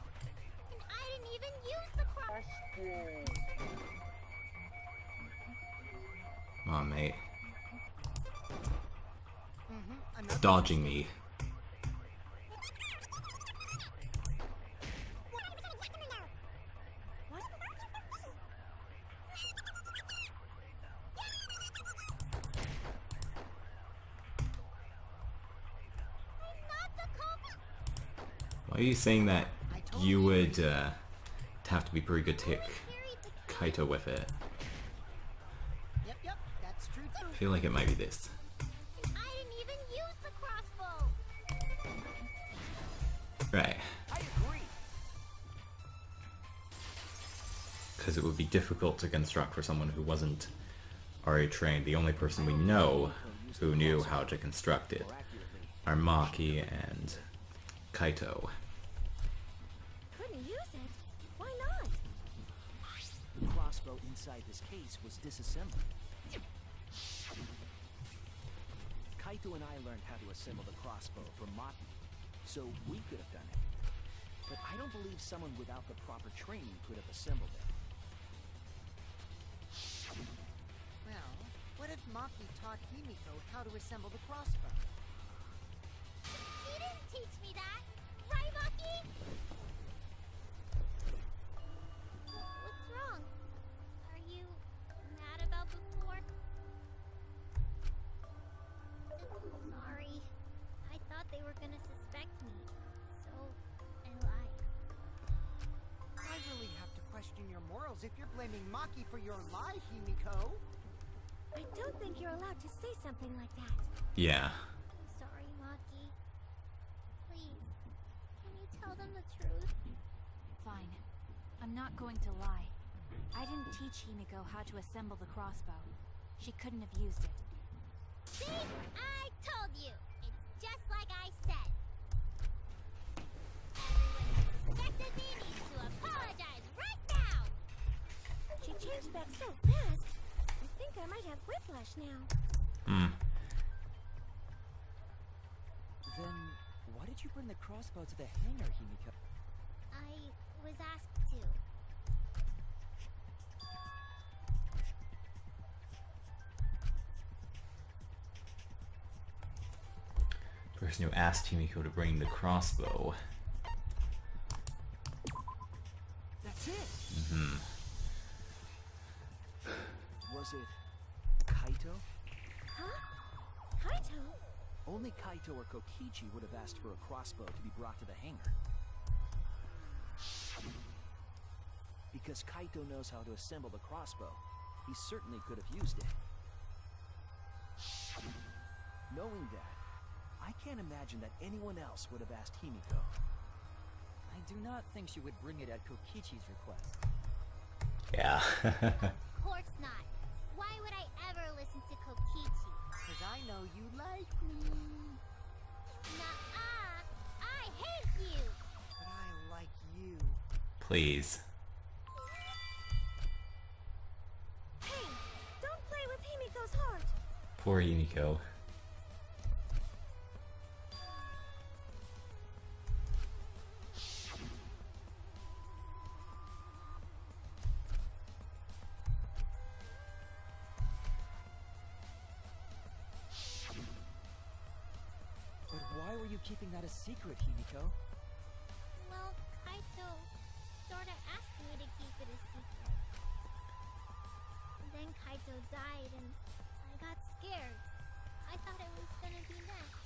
I didn't even use the crossbow. Come on, mate. It's Another dodging me. Why are you saying that you would have to be pretty good to hit Kaito with it? Yep, that's true too. I feel like it might be this. And I didn't even use the crossbow. Right. I agree. Because it would be difficult to construct for someone who wasn't already trained. The only person we know who knew how to construct it are Maki and Kaito. Couldn't use it. Why not? The crossbow inside this case was disassembled. Kaito and I learned how to assemble the crossbow from Maki, so we could have done it. But I don't believe someone without the proper training could have assembled it. Well, what if Maki taught Himiko how to assemble the crossbow? He didn't teach me that. Right, Maki? What's wrong? Are you mad about before? Sorry. I thought they were gonna suspect me. So, I lied. I really have to question your morals if you're blaming Maki for your lie, Himiko. I don't think you're allowed to say something like that. Yeah. I'm sorry, Maki. Please, can you tell them the truth? Fine. I'm not going to lie. I didn't teach Himiko how to assemble the crossbow. She couldn't have used it. See? I told you! It's just like I said. Everyone who suspected me needs to apologize right now! She changed back so fast. I think I might have whiplash now. Then, why did you bring the crossbow to the hangar, Himiko? I was asked to. Person who asked Himiko to bring the crossbow. That's it! Was it Kaito? Huh? Kaito? Only Kaito or Kokichi would have asked for a crossbow to be brought to the hangar. Because Kaito knows how to assemble the crossbow, he certainly could have used it. Knowing that, I can't imagine that anyone else would have asked Himiko. I do not think she would bring it at Kokichi's request. Yeah. Of course not. Why would I ever listen to Kokichi? Because I know you like me. Nuh-uh! I hate you! But I like you. Please. Hey, don't play with Himiko's heart. Poor Himiko. But why were you keeping that a secret, Himiko? Well, Kaito sorta asked me to keep it a secret. Then Kaito died and I got scared. I thought it was gonna be next.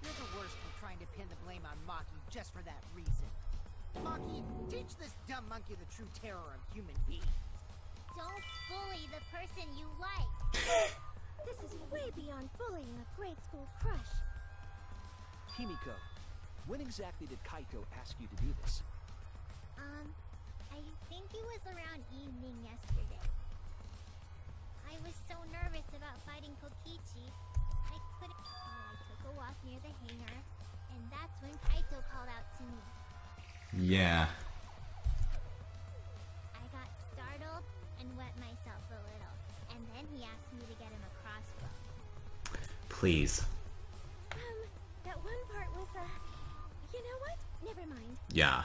You're the worst for trying to pin the blame on Maki just for that reason. Maki, teach this dumb monkey the true terror of human beings. Don't bully the person you like. This is way beyond bullying a grade school crush. Himiko, when exactly did Kaito ask you to do this? I think it was around evening yesterday. I was so nervous about fighting Kokichi, I couldn't. I took a walk near the hangar, and that's when Kaito called out to me. Yeah. I got startled and wet myself a little, and then he asked me to get him a crossbow. Please. That one part was, you know what? Never mind. Yeah.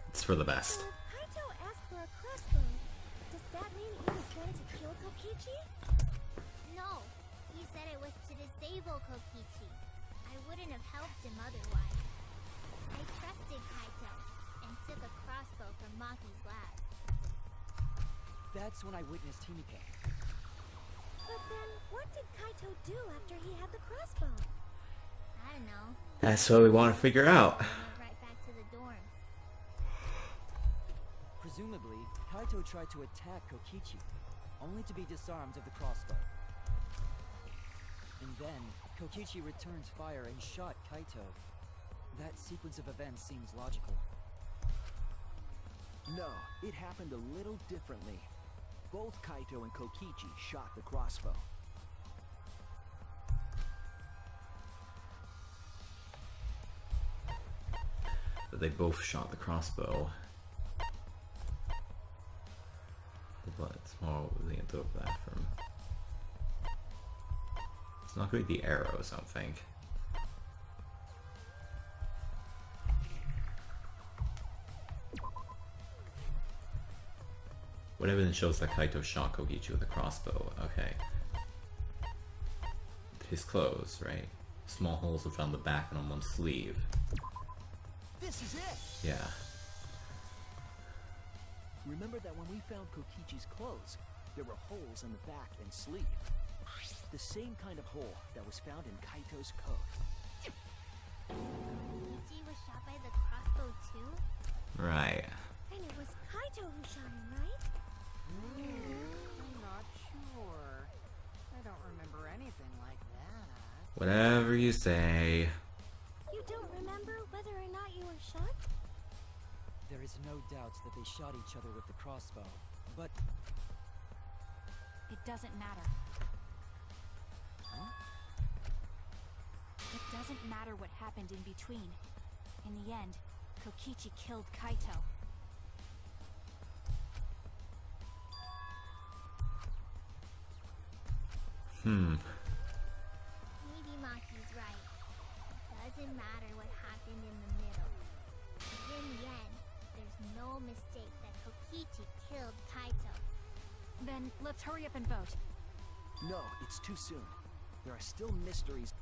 It's for the best. So if Kaito asked for a crossbow, does that mean he was going to kill Kokichi? No, he said it was to disable Kokichi. I wouldn't have helped him otherwise. I trusted Kaito and took a crossbow from Maki's lab. That's when I witnessed Himiko. But then, what did Kaito do after he had the crossbow? I don't know. That's what we want to figure out. I went right back to the dorms. Presumably, Kaito tried to attack Kokichi, only to be disarmed of the crossbow. And then, Kokichi returned fire and shot Kaito. That sequence of events seems logical. No, it happened a little differently. Both Kaito and Kokichi shot the crossbow. But they both shot the crossbow. But small the end of that from. It's not going to be the arrows, I don't think. What evidence shows that Kaito shot Kokichi with a crossbow? Okay. His clothes, right? Small holes are found on the back and on one sleeve. This is it! Yeah. Remember that when we found Kokichi's clothes, there were holes in the back and sleeve. The same kind of hole that was found in Kaito's coat. Kokichi was shot by the crossbow too? Right. And it was Kaito who shot him, right? I'm not sure. I don't remember anything like that. Whatever you say. You don't remember whether or not you were shot? There is no doubt that they shot each other with the crossbow, but It doesn't matter. Huh? It doesn't matter what happened in between. In the end, Kokichi killed Kaito. Maybe Maki's right. It doesn't matter what happened in the middle. 'Cause in the end, there's no mistake that Kokichi killed Kaito. Then let's hurry up and vote. No, it's too soon. There are still mysteries.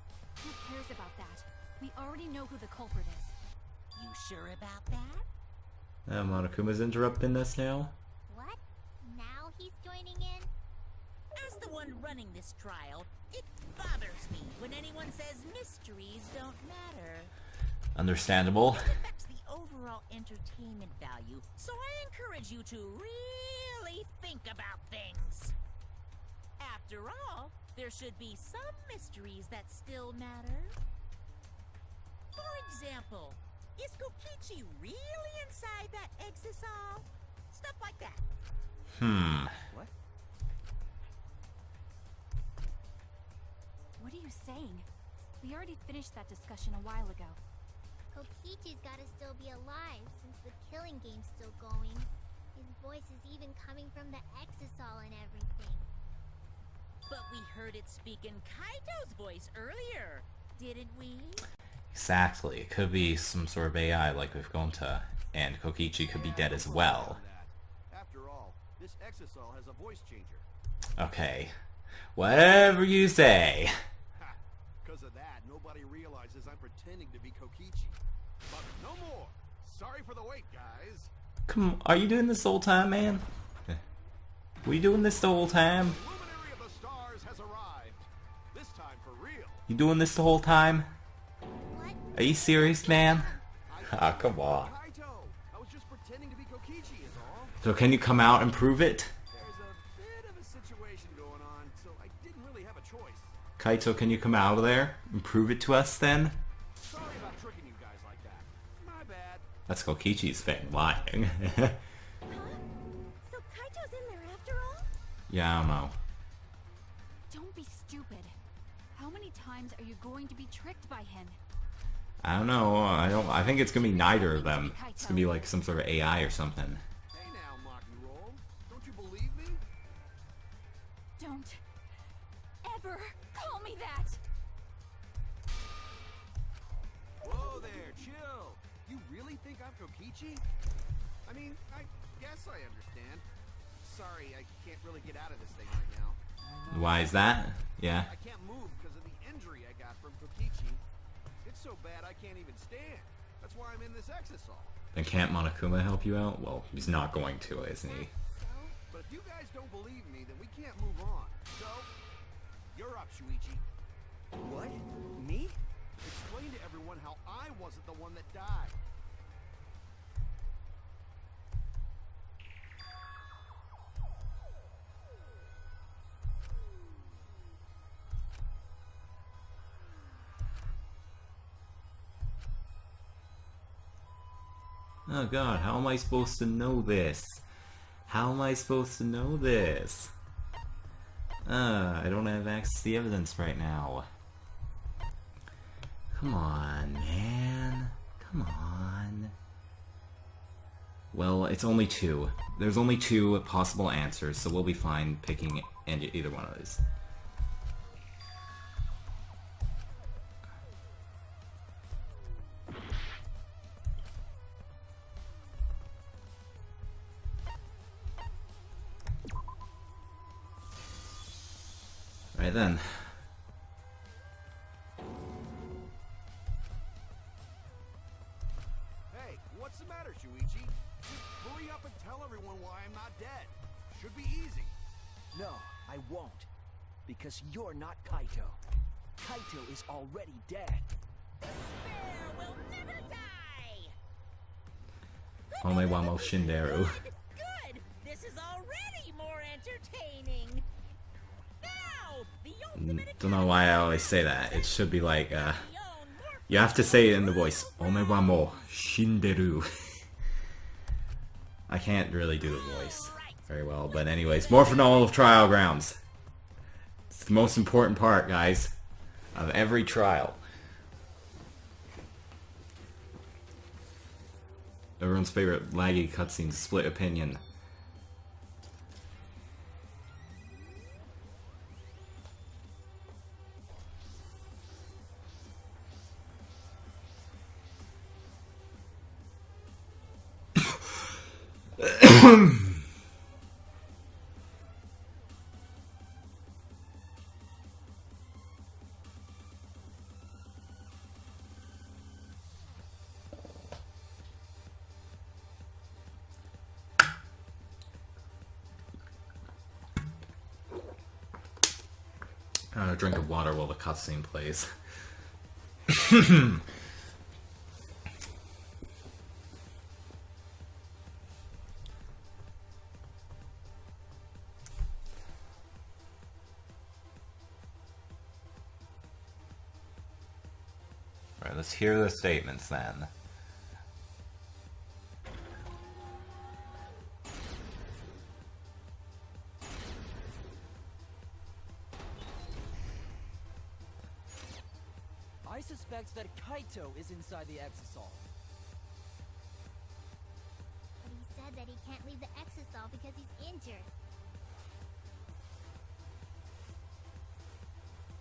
Who cares about that? We already know who the culprit is. You sure about that? Monokuma's interrupting us now. What? Now he's joining in? As the one running this trial, it bothers me when anyone says mysteries don't matter. Understandable. It affects the overall entertainment value, so I encourage you to really think about things. After all, there should be some mysteries that still matter. For example, is Kokichi really inside that Exisal? Stuff like that. What? What are you saying? We already finished that discussion a while ago. Kokichi's gotta still be alive since the killing game's still going. His voice is even coming from the Exisal and everything. But we heard it speak in Kaito's voice earlier, didn't we? Exactly. It could be some sort of AI like we've gone to, and Kokichi could be dead as well. After all, this Exisal has a voice changer. Okay. Whatever you say. Because of that, nobody realizes I'm pretending to be Kokichi. But no more. Sorry for the wait, guys. Come on, are you doing this the whole time, man? Were you doing this the whole time? The luminary of the stars has arrived. This You doing this the whole time? What? Are you serious, man? Ah, come on. Kaito! I was just pretending to be Kokichi is all. So can you come out and prove it? There's a bit of a situation going on, so I didn't really have a choice. Kaito, can you come out of there and prove it to us then? Sorry about tricking you guys like that. My bad. That's Kokichi's thing, lying. Huh? So Kaito's in there after all? Yeah, I don't know. Don't be stupid. How many times are you going to be tricked by him? I don't know. I think it's gonna be neither of them. It's gonna be like some sort of AI or something. Hey now, Mock and Roll. Don't you believe me? Don't ever call me that! Whoa there, chill. You really think I'm Kokichi? I mean, I guess I understand. Sorry, I can't really get out of this thing right now. Why is that? Yeah. I can't move because of the injury I got from Kokichi. It's so bad I can't even stand. That's why I'm in this Exisal. Then can't Monokuma help you out? Well, he's not going to, isn't he? But if you guys don't believe me, then we can't move on. So, you're up, Shuichi. What? Me? Explain to everyone how I wasn't the one that died. Oh god, how am I supposed to know this? How am I supposed to know this? I don't have access to the evidence right now. Come on, man. Come on. Well, it's only two. There's only two possible answers, so we'll be fine picking either one of these. Right then. Hey, what's the matter, Shuichi? Just hurry up and tell everyone why I'm not dead. Should be easy. No, I won't. Because you're not Kaito. Kaito is already dead. Despair will never die! Omewamo Shinderu. Good! This is already more entertaining! Now, the ultimate Don't know why I always say that. It should be like, you have to say it in the voice. Omewamo Shinderu. I can't really do the voice very well, but anyways, more phenomenal trial grounds. It's the most important part, guys, of every trial. Everyone's favorite laggy cutscene, split opinion. A drink of water while the cutscene plays. Alright, let's hear the statements then. I suspect that Kaito is inside the Exisal. But he said that he can't leave the Exisal because he's injured.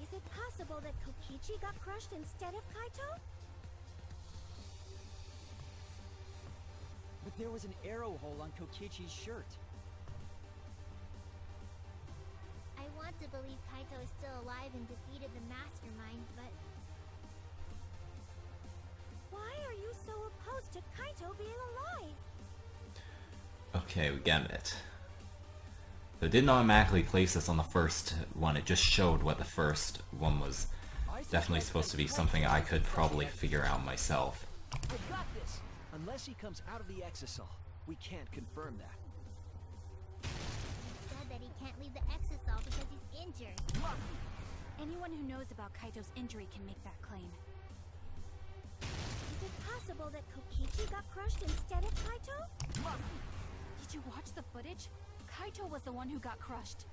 Is it possible that Kokichi got crushed instead of Kaito? But there was an arrow hole on Kokichi's shirt. I want to believe Kaito is still alive and defeated the mastermind, but Why are you so opposed to Kaito being alive? Okay, we get it. It didn't automatically place us on the first one, it just showed what the first one was definitely supposed to be something I could probably figure out myself. I got this! Unless he comes out of the Exisal, we can't confirm that. He said that he can't leave the Exisal because he's injured. Anyone who knows about Kaito's injury can make that claim. Is it possible that Kokichi got crushed instead of Kaito? Did you watch the footage? Kaito was the one who got crushed.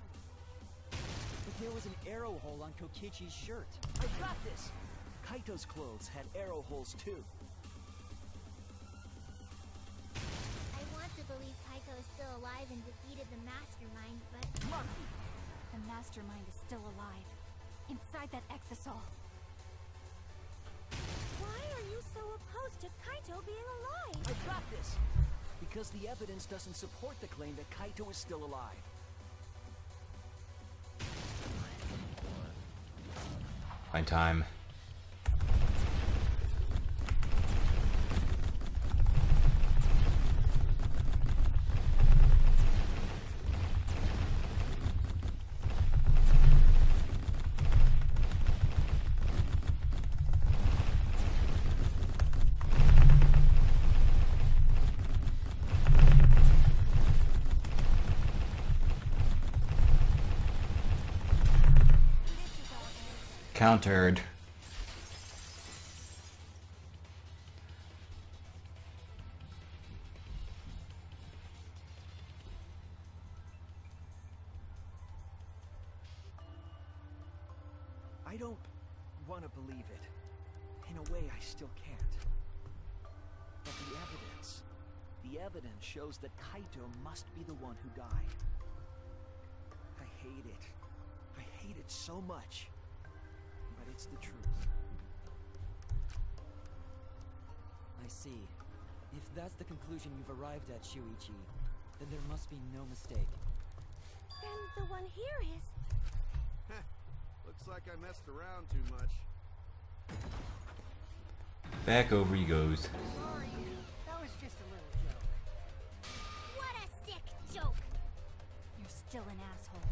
But there was an arrow hole on Kokichi's shirt. I got this! Kaito's clothes had arrow holes too. I want to believe Kaito is still alive and defeated the Mastermind, but... The Mastermind is still alive. Inside that Exisal. Why are you so opposed to Kaito being alive? I got this! Because the evidence doesn't support the claim that Kaito is still alive. Find time. Countered. I don't want to believe it. In a way, I still can't. But the evidence shows that Kaito must be the one who died. I hate it. I hate it so much. But it's the truth. I see. If that's the conclusion you've arrived at, Shuichi, then there must be no mistake. Then the one here is... Looks like I messed around too much. Back over he goes. Sorry, that was just a little joke. What a sick joke! You're still an asshole.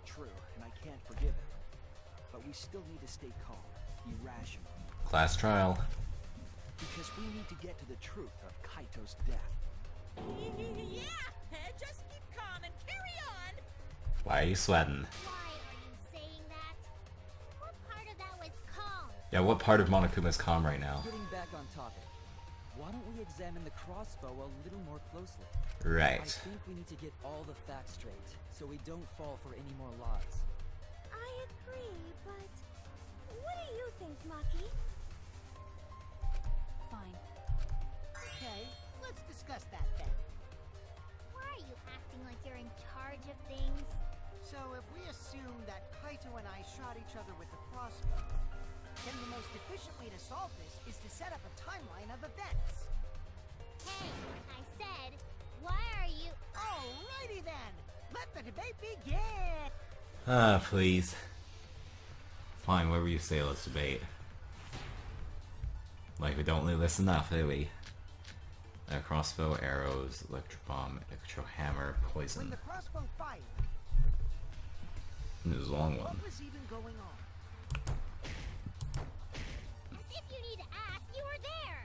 True, and I can't forgive him. But we still need to stay calm, irrational. Class trial. Because we need to get to the truth of Kaito's death. Yeah, just keep calm and carry on. Why are you sweating? Why are you saying that? What part of that was calm? Yeah, what part of Monokuma's calm right now? Getting back on topic, why don't we examine the crossbow a little more closely? I Right. think we need to get all the facts straight, so we don't fall for any more lies. I agree, but... What do you think, Maki? Fine. Okay, let's discuss that then. Why are you acting like you're in charge of things? So if we assume that Kaito and I shot each other with the crossbow, then the most efficient way to solve this is to set up a timeline of events. Hey, I said, why are you... Alrighty then! Let the debate begin! Ah, please. Fine, whatever you say, let's debate. Like, we don't leave this enough, do we? Crossbow, arrows, electro bomb, electro hammer, When poison. the crossbow fired, This is a long one. what was even going on? As if you need to ask, you were there!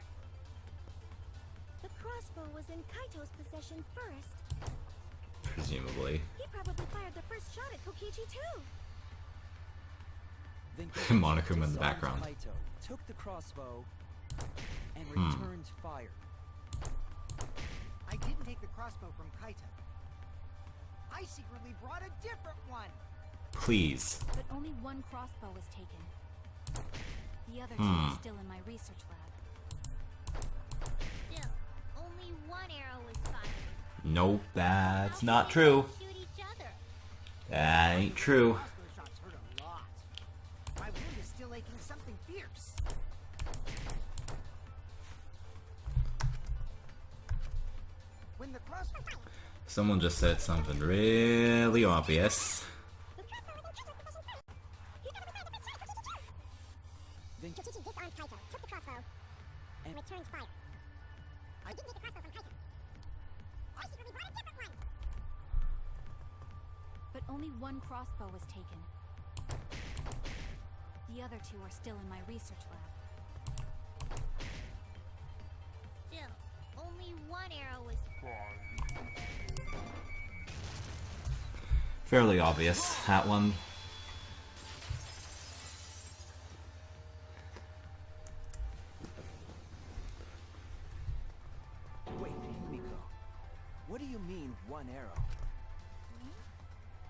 The crossbow was in Kaito's possession first. Presumably. He probably fired the first shot at Kokichi too. Then Monokuma in the disarmed background. Kaito, took the crossbow, and Hmm. returned fire. I didn't take the crossbow from Kaito. I secretly brought a different one! Please. But only one crossbow was taken. The other two are still in my research lab. Still, only one arrow was fired. Nope, that's How not can true. they shoot each other? That ain't true. Crossbow shots hurt a lot. My wound is still aching something fierce. When the crossbow... Someone just said something really obvious. Then Kokichi disarmed Kaito, took the crossbow, and returned fire. I didn't take the crossbow from Kaito. I secretly brought a different one! But only one crossbow was taken. The other two are still in my research lab. Still, only one arrow was... Fairly obvious, that one. Wait, Himiko. What do you mean, one arrow?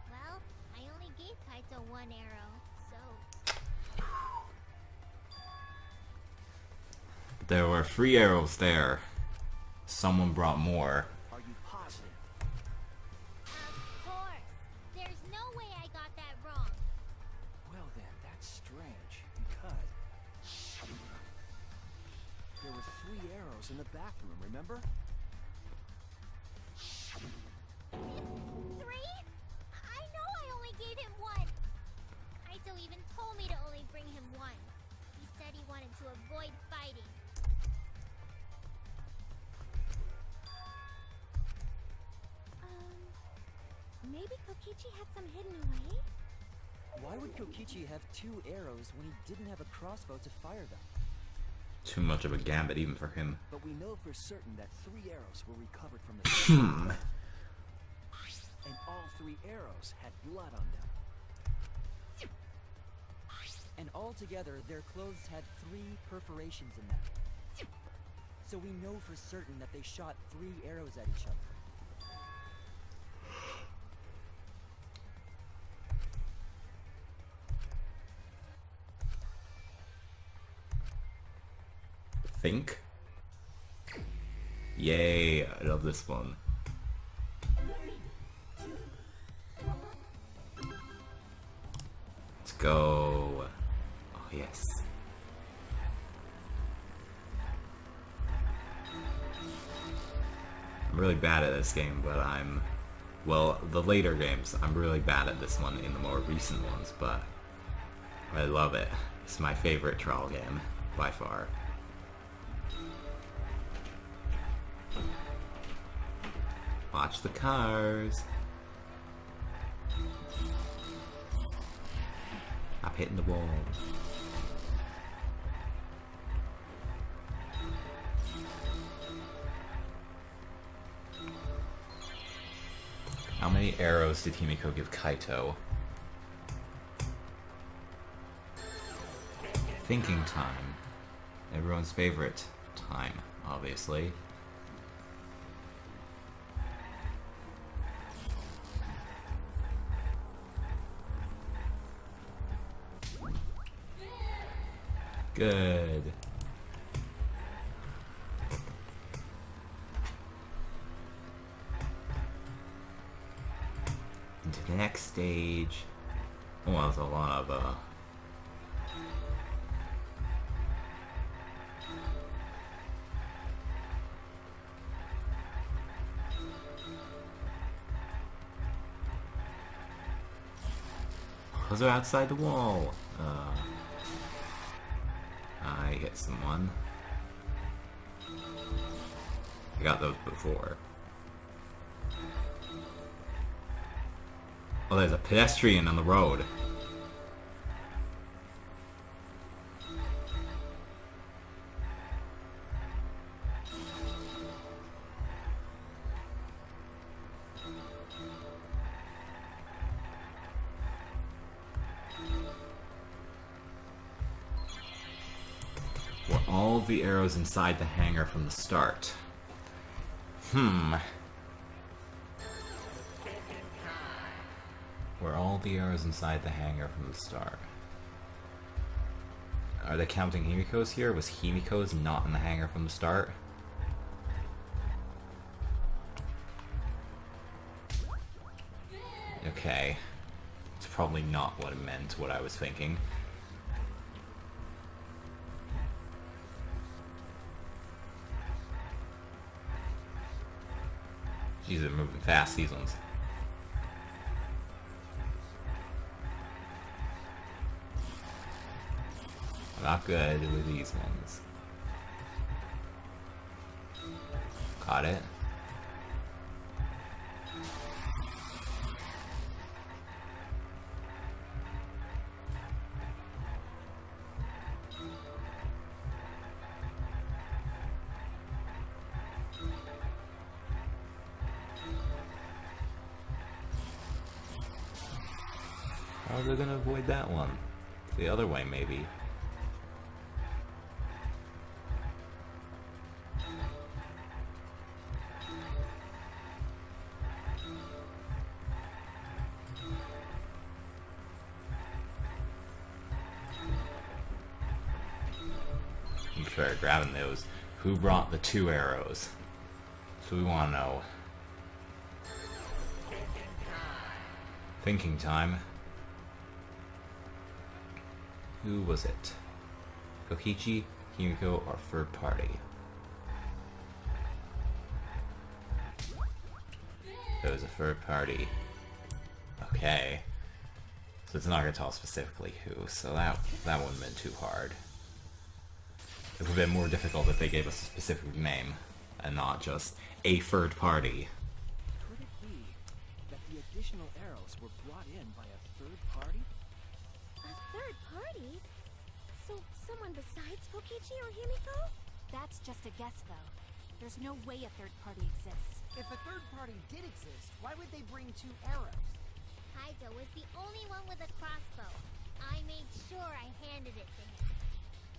Well, I only gave Kaito one arrow, so... There were 3 arrows there. Someone brought more. Are you positive? Of course! There's no way I got that wrong! Well then, that's strange, because... There were 3 arrows in the bathroom, remember? 3? I know I only gave him one! Kaito even told me to only bring him one. He said he wanted to avoid fighting. Maybe Kokichi had some hidden away? Why would Kokichi have 2 arrows when he didn't have a crossbow to fire them? Too much of a gambit even for him. But we know for certain that 3 arrows were recovered from the Hmm. and all 3 arrows had blood on them. And altogether, their clothes had 3 perforations in them. So we know for certain that they shot 3 arrows at each other. Think? Yay, I love this one. Let's go. Oh, yes. I'm really bad at this game, but well, the later games, I'm really bad at this one in the more recent ones, but I love it. It's my favorite trial game, by far. Watch the cars. I'm hitting the wall. How many arrows did Himiko give Kaito? Thinking time. Everyone's favorite time, obviously. Good. Into the next stage. Oh, there's a lot of those are outside the wall. I hit someone. I got those before. Oh, there's a pedestrian on the road. Were all the arrows inside the hangar from the start? Were all the arrows inside the hangar from the start? Are they counting Himiko's here? Was Himiko's not in the hangar from the start? Okay. It's probably not what it meant, what I was thinking. Jeez, they're moving fast, these ones. Not good with these ones. Caught it. How are they gonna avoid that one? The other way, maybe. I'm sure grabbing those. Who brought the 2 arrows? So we want to know. Thinking time. Who was it? Kokichi, Himiko, or third party? It was a third party. Okay. So it's not gonna tell specifically who, so that wouldn't have been too hard. It would have been more difficult if they gave us a specific name, and not just a third party. Could it be that the additional arrows were brought in by a third party? A third party? So someone besides Kokichi or Himiko? That's just a guess, though. There's no way a third party exists. If a third party did exist, why would they bring 2 arrows? Kaito was the only one with a crossbow. I made sure I handed it to him.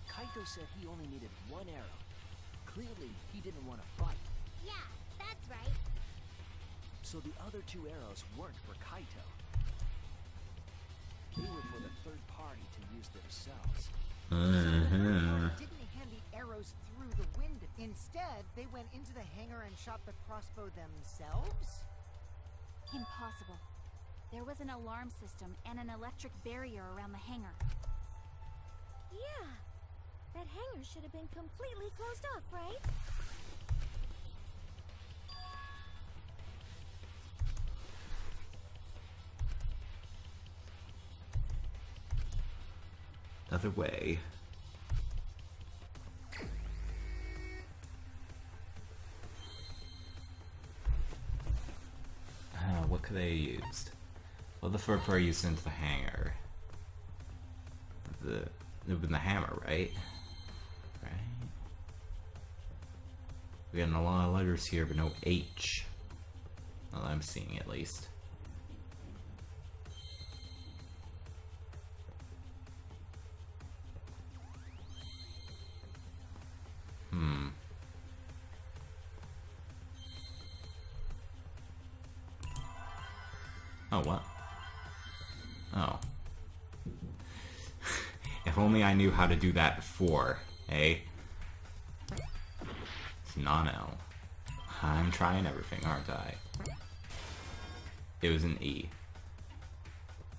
Kaito said he only needed 1 arrow. Clearly, he didn't want to fight. Yeah, that's right. So the other 2 arrows weren't for Kaito. They were for the third party to use themselves. So the third party didn't hand the arrows through the window. Instead, they went into the hangar and shot the crossbow themselves? Impossible. There was an alarm system and an electric barrier around the hangar. Yeah. That hangar should have been completely closed off, right? Another way. What could they have used? Well, the third party used into the hangar. It would have been the hammer, right? Right? We're getting a lot of letters here, but no H. Well, I'm seeing at least. Oh, what? Oh. If only I knew how to do that before, eh? It's non-L. I'm trying everything, aren't I? It was an E.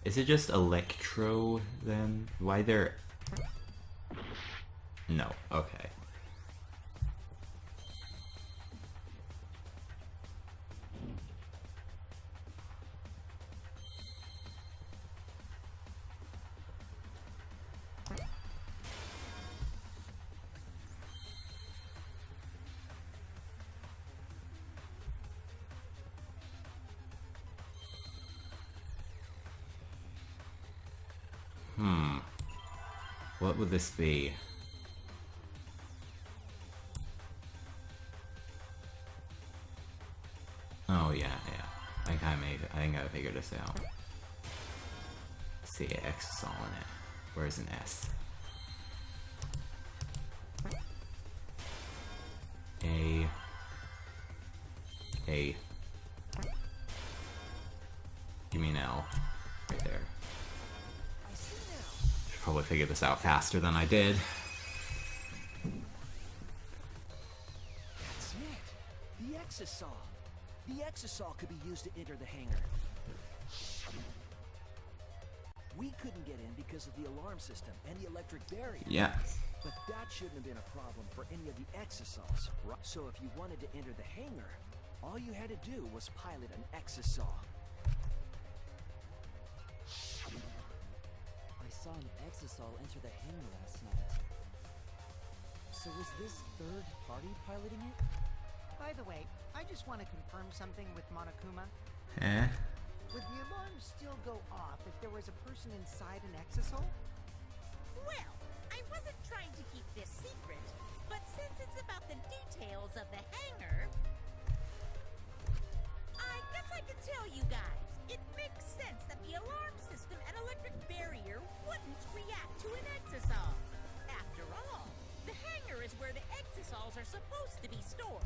Is it just Electro, then? Why there... No, okay. What would this be? Oh yeah. I think I figured this out. Let's see, Exisal in it. Where's an S? A. You mean L? Right there. Should probably figure this out faster than I did. That's it! The Exisal! The Exisal could be used to enter the hangar. We couldn't get in because of the alarm system and the electric barrier. Yeah. But that shouldn't have been a problem for any of the Exisals, right? So if you wanted to enter the hangar, all you had to do was pilot an Exisal. I saw an Exisal enter the hangar last night. So was this third party piloting it? By the way, I just want to confirm something with Monokuma. Eh? Would the alarm still go off if there was a person inside an Exisal? Well, I wasn't trying to keep this secret, but since it's about the details of the hangar, I guess I can tell you guys. It makes sense that the alarm system and electric Exisals are supposed to be stored.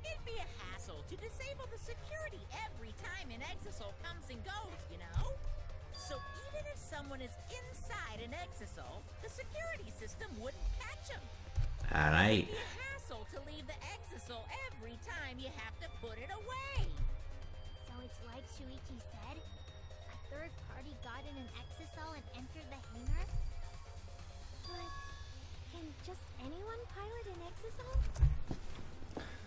It'd be a hassle to disable the security every time an Exisal comes and goes, you know? So even if someone is inside an Exisal, the security system wouldn't catch them. Alright. It'd be a hassle to leave the Exisal every time you have to put it away. So it's like Shuichi said? A third party got in an Exisal and entered the hangar? But can just anyone pilot an Exisal?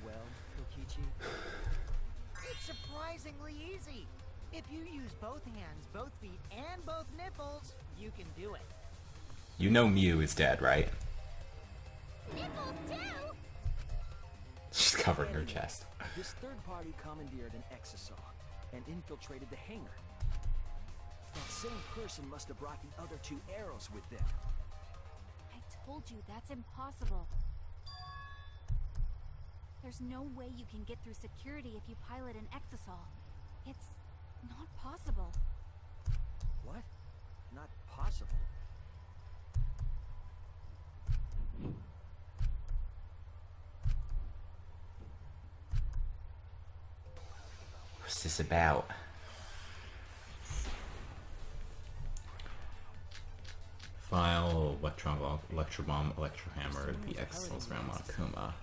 Well, Kokichi, It's surprisingly easy. If you use both hands, both feet, and both nipples, you can do it. You know Mew is dead, right? Nipples too? She's covering her chest. This third party commandeered an Exisal and infiltrated the hangar. That same person must have brought the other two arrows with them. I told you that's impossible. There's no way you can get through security if you pilot an Exisal. It's not possible. What? Not possible. What's this about? File, electron bomb, electro hammer, the Exisals around Monokuma.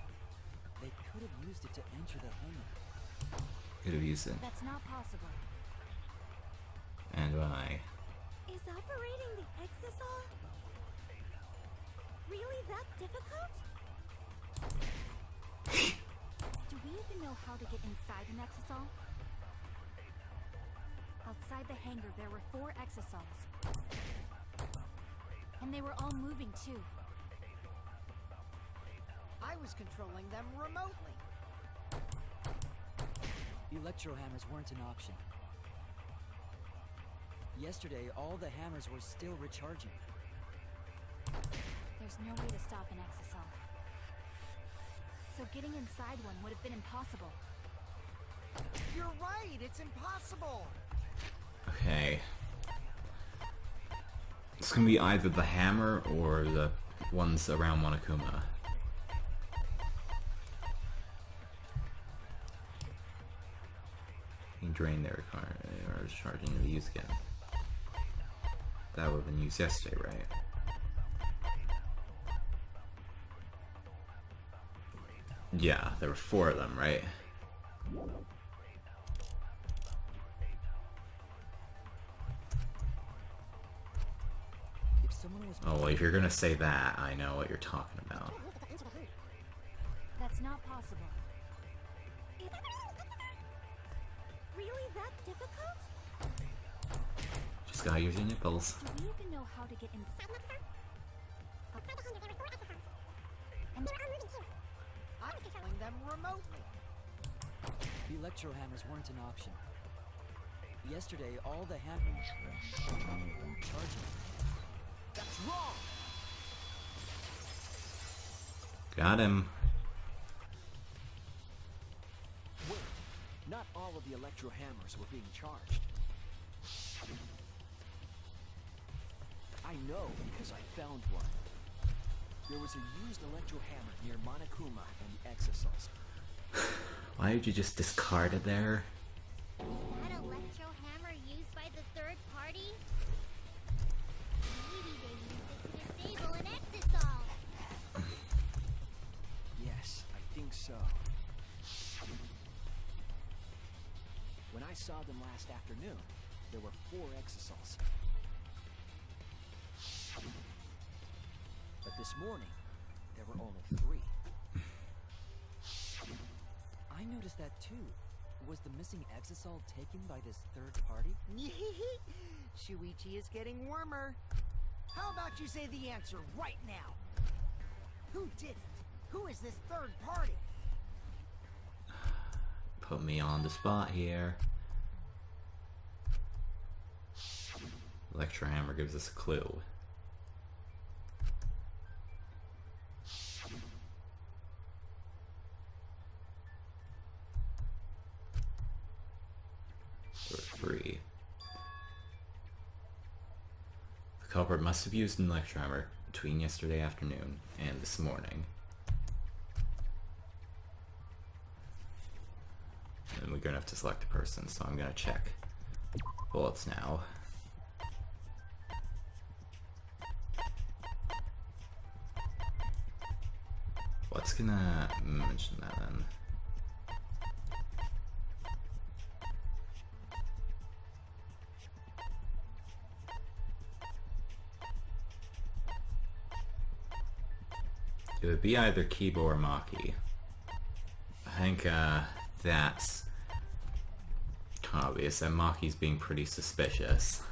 they could have used it to enter the hangar. Could have used it. That's not possible. And why? Is operating the Exisal really that difficult? Do we even know how to get inside an Exisal? Outside the hangar, there were 4 Exisals. And they were all moving too. I was controlling them remotely. Electro hammers weren't an option. Yesterday, all the hammers were still recharging. There's no way to stop an Exisal. So getting inside one would have been impossible. You're right, it's impossible. Okay. It's gonna be either the hammer or the ones around Monokuma. You drain their car or charging the use again. That would have been used yesterday, right? Yeah, there were 4 of them, right? If someone was Oh, well, if you're gonna say that, I know what you're talking about. That's not possible. Really that difficult? Just gotta use your nipples. Do we even know how to get inside? I was controlling them remotely. Electro hammers weren't an option. Yesterday, all the hammers were charging. That's wrong! Got him. Wait, not all of the electro hammers were being charged. I know because I found one. There was a used electro hammer near Monokuma and the Exisals. Why did you just discard it there? Is that electro hammer used by the third party? Maybe they used it to disable an Exisal. Yes, I think so. When I saw them last afternoon, there were 4 Exisals. But this morning, there were only 3. I noticed that too. Was the missing Exisal taken by this third party? Shuichi is getting warmer. How about you say the answer right now? Who did it? Who is this third party? Put me on the spot here. Electro hammer gives us a clue. There were 3. The culprit must have used an electro hammer between yesterday afternoon and this morning. good enough to select a person, so I'm gonna check bullets now. What's gonna mention that then? It would be either Kibo or Maki. I think that's obvious, and Maki's being pretty suspicious.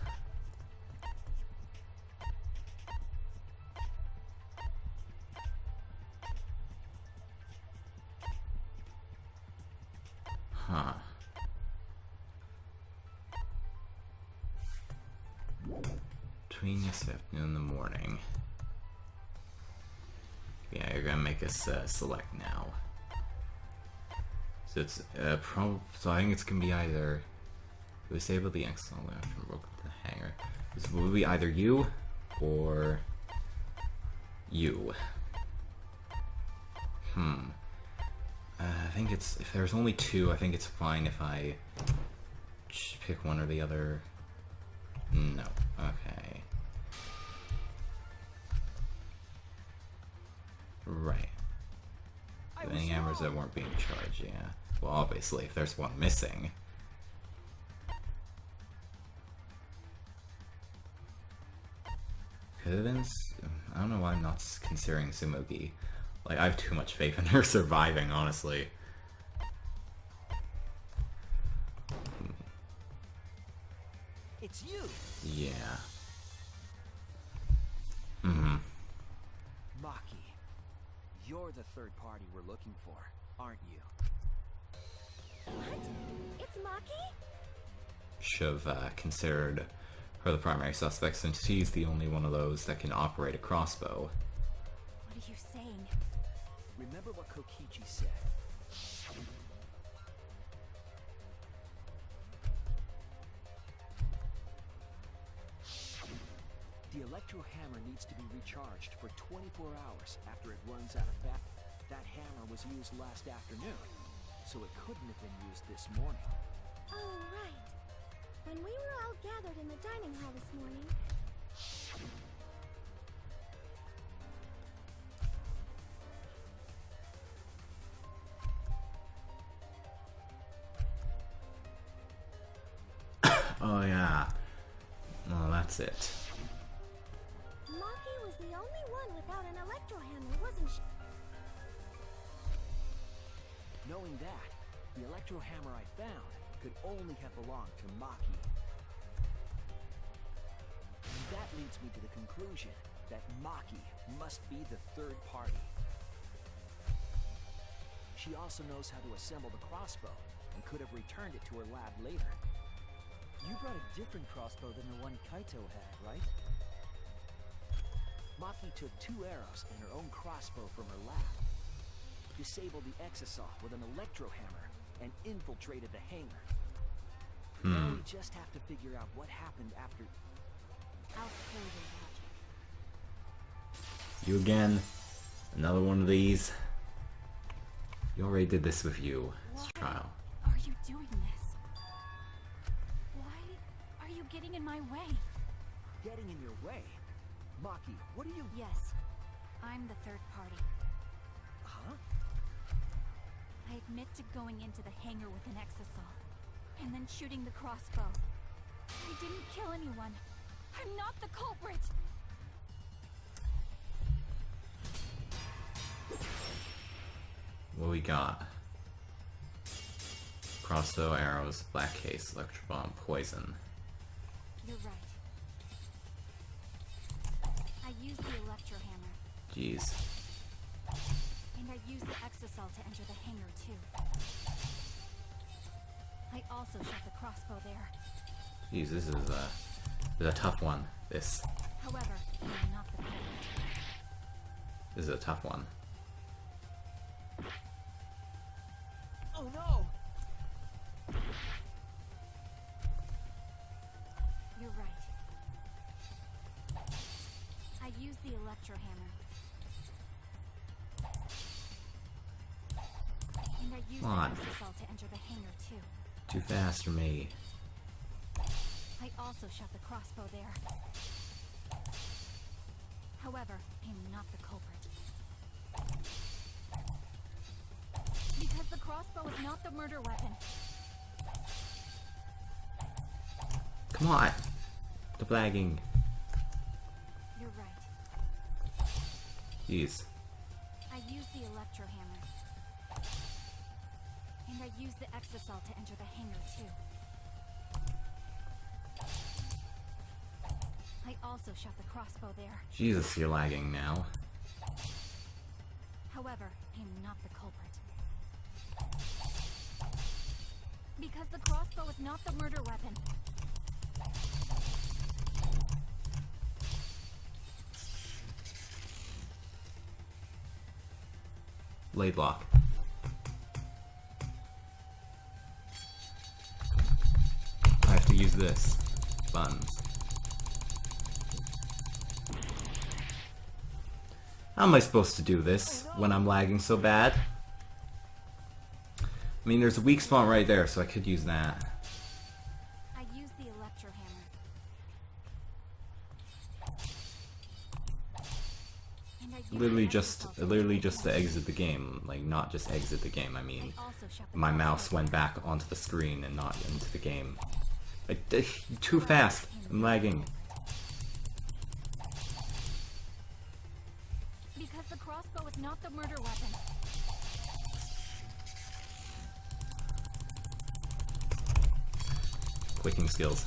Huh. Between yesterday afternoon and the morning. Yeah, you're gonna make us select now. So it's so I think it's gonna be either disable the Exisal after broken the hanger. This will be either you or you. I think it's, if there's only two, I think it's fine if I pick one or the other. No. Okay. Right. Any hammers that weren't being charged, yeah. Well, obviously, if there's one missing. Could have been. I don't know why I'm not considering Sumugi. Like, I have too much faith in her surviving, honestly. It's you! Yeah. Maki, you're the third party we're looking for, aren't you? What? It's Maki? Should have considered her the primary suspect since she's the only one of those that can operate a crossbow. What are you saying? Remember what Kokichi said. The electro hammer needs to be recharged for 24 hours after it runs out of battery. That hammer was used last afternoon, so it couldn't have been used this morning. Oh, right. When we were all gathered in the dining hall this morning... Oh yeah. Well, that's it. Maki was the only one without an electro hammer, wasn't she? Knowing that, the electro hammer I found could only have belonged to Maki. And that leads me to the conclusion that Maki must be the third party. She also knows how to assemble the crossbow and could have returned it to her lab later. You brought a different crossbow than the one Kaito had, right? Maki took 2 arrows and her own crossbow from her lab, disabled the Exisal with an electro hammer, and infiltrated the hangar. Now we just have to figure out what happened after... I'll kill your logic. You again. Another one of these. You already did this with you. This trial. Are you doing this? Why are you getting in my way? Getting in your way? Maki, what are you... Yes, I'm the third party. Huh? I admit to going into the hangar with an Exisal, and then shooting the crossbow. I didn't kill anyone. I'm not the culprit! What we got? Crossbow, arrows, black case, electro bomb, poison. You're right. I used the electro hammer, Jeez. and I used the Exisal to enter the hangar too. I also shot the crossbow there. Jeez, this is a tough one. This However, I'm not the culprit. is a tough one. Oh no! You're right. I used the electro hammer. And I used Come on. the Exisal to enter the hangar too. Too fast for me. I also shot the crossbow there. However, I'm not the culprit. Because the crossbow is not the murder weapon. Come on! The lagging. You're right. Jeez. I used the electro hammer. And I used the Exisal to enter the hangar too. I also shot the crossbow there. Jesus, you're lagging now. However, I am not the culprit. Because the crossbow is not the murder weapon. Blade lock. I have to use this. Buns. How am I supposed to do this when I'm lagging so bad? I mean, there's a weak spot right there, so I could use that. I used the electro hammer. And I used Literally the just Exisal to exit the game. Like, not just exit the game, I mean, I also shot the my crossbow mouse went back onto the screen and not into the game. Like, too fast. I'm lagging. Because the crossbow is not the murder weapon. Clicking skills.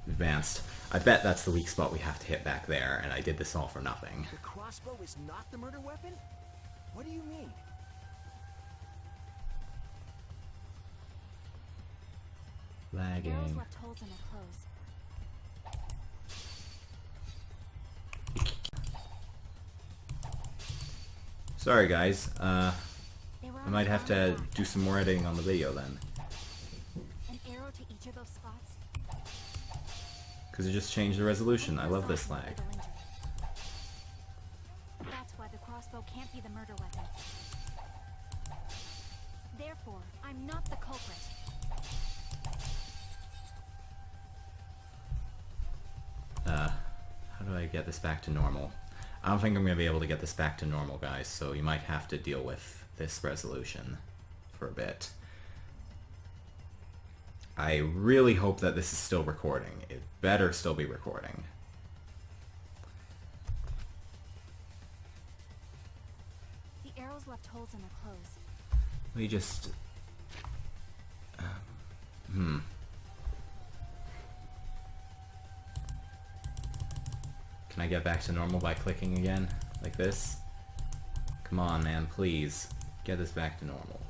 Advanced. I bet that's the weak spot we have to hit back there, and I did this all for nothing. The crossbow is not the murder weapon? What do you mean? Arrows Lagging. left holes in her clothes. Sorry guys, They were I on might his have arm to and back. do some more editing on the video then. An arrow to each of those spots. Because it just changed the resolution. I love this Results lag. in fatal injury. That's why the crossbow can't be the murder weapon. Therefore, I'm not the culprit. How do I get this back to normal? I don't think I'm going to be able to get this back to normal, guys, so you might have to deal with this resolution for a bit. I really hope that this is still recording. It better still be recording. The arrows left holes in her clothes. Let me just... Can I get back to normal by clicking again? Like this? Come on, man, please. Get this back to normal.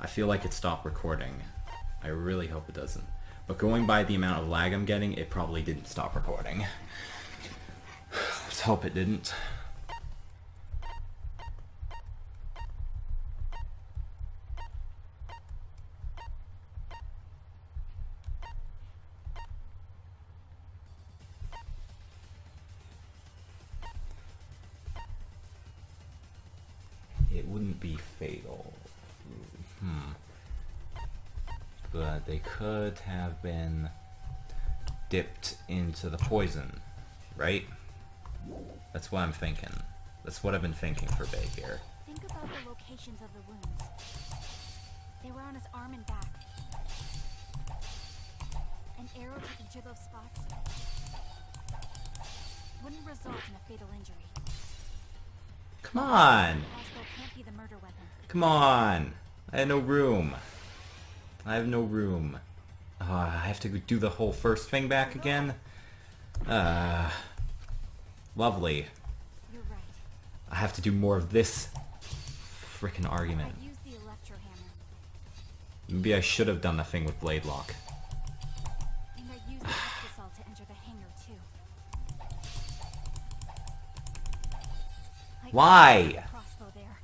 I feel like it stopped recording. I really hope it doesn't. But going by the amount of lag I'm getting, it probably didn't stop recording. Let's hope it didn't. It wouldn't be fatal. But they could have been dipped into the poison, right? That's what I'm thinking. That's what I've been thinking for a bit here. Think about the locations of the wounds. They were on his arm and back. An arrow to each of those spots wouldn't result in a fatal injury. Come on! The crossbow can't be the murder weapon. Come on! I had no room. I have no room. I have to do the whole first thing back again? Lovely. You're right. I have to do more of this frickin' argument. I used the electro hammer. Maybe I should have done the thing with blade lock. And I used the Exisal to enter the hangar too. I Why? used the crossbow there.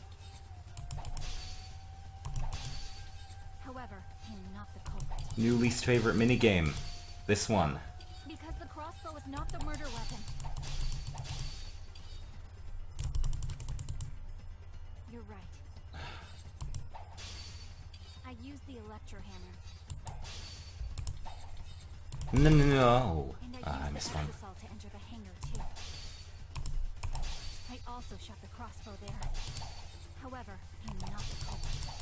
However, I'm not the culprit. New least favorite minigame. This one. Because the crossbow is not the murder weapon. You're right. I used the electro hammer. No. And I used missed the one. Exisal to enter the hangar too. I also shot the crossbow there. However, I'm not the culprit.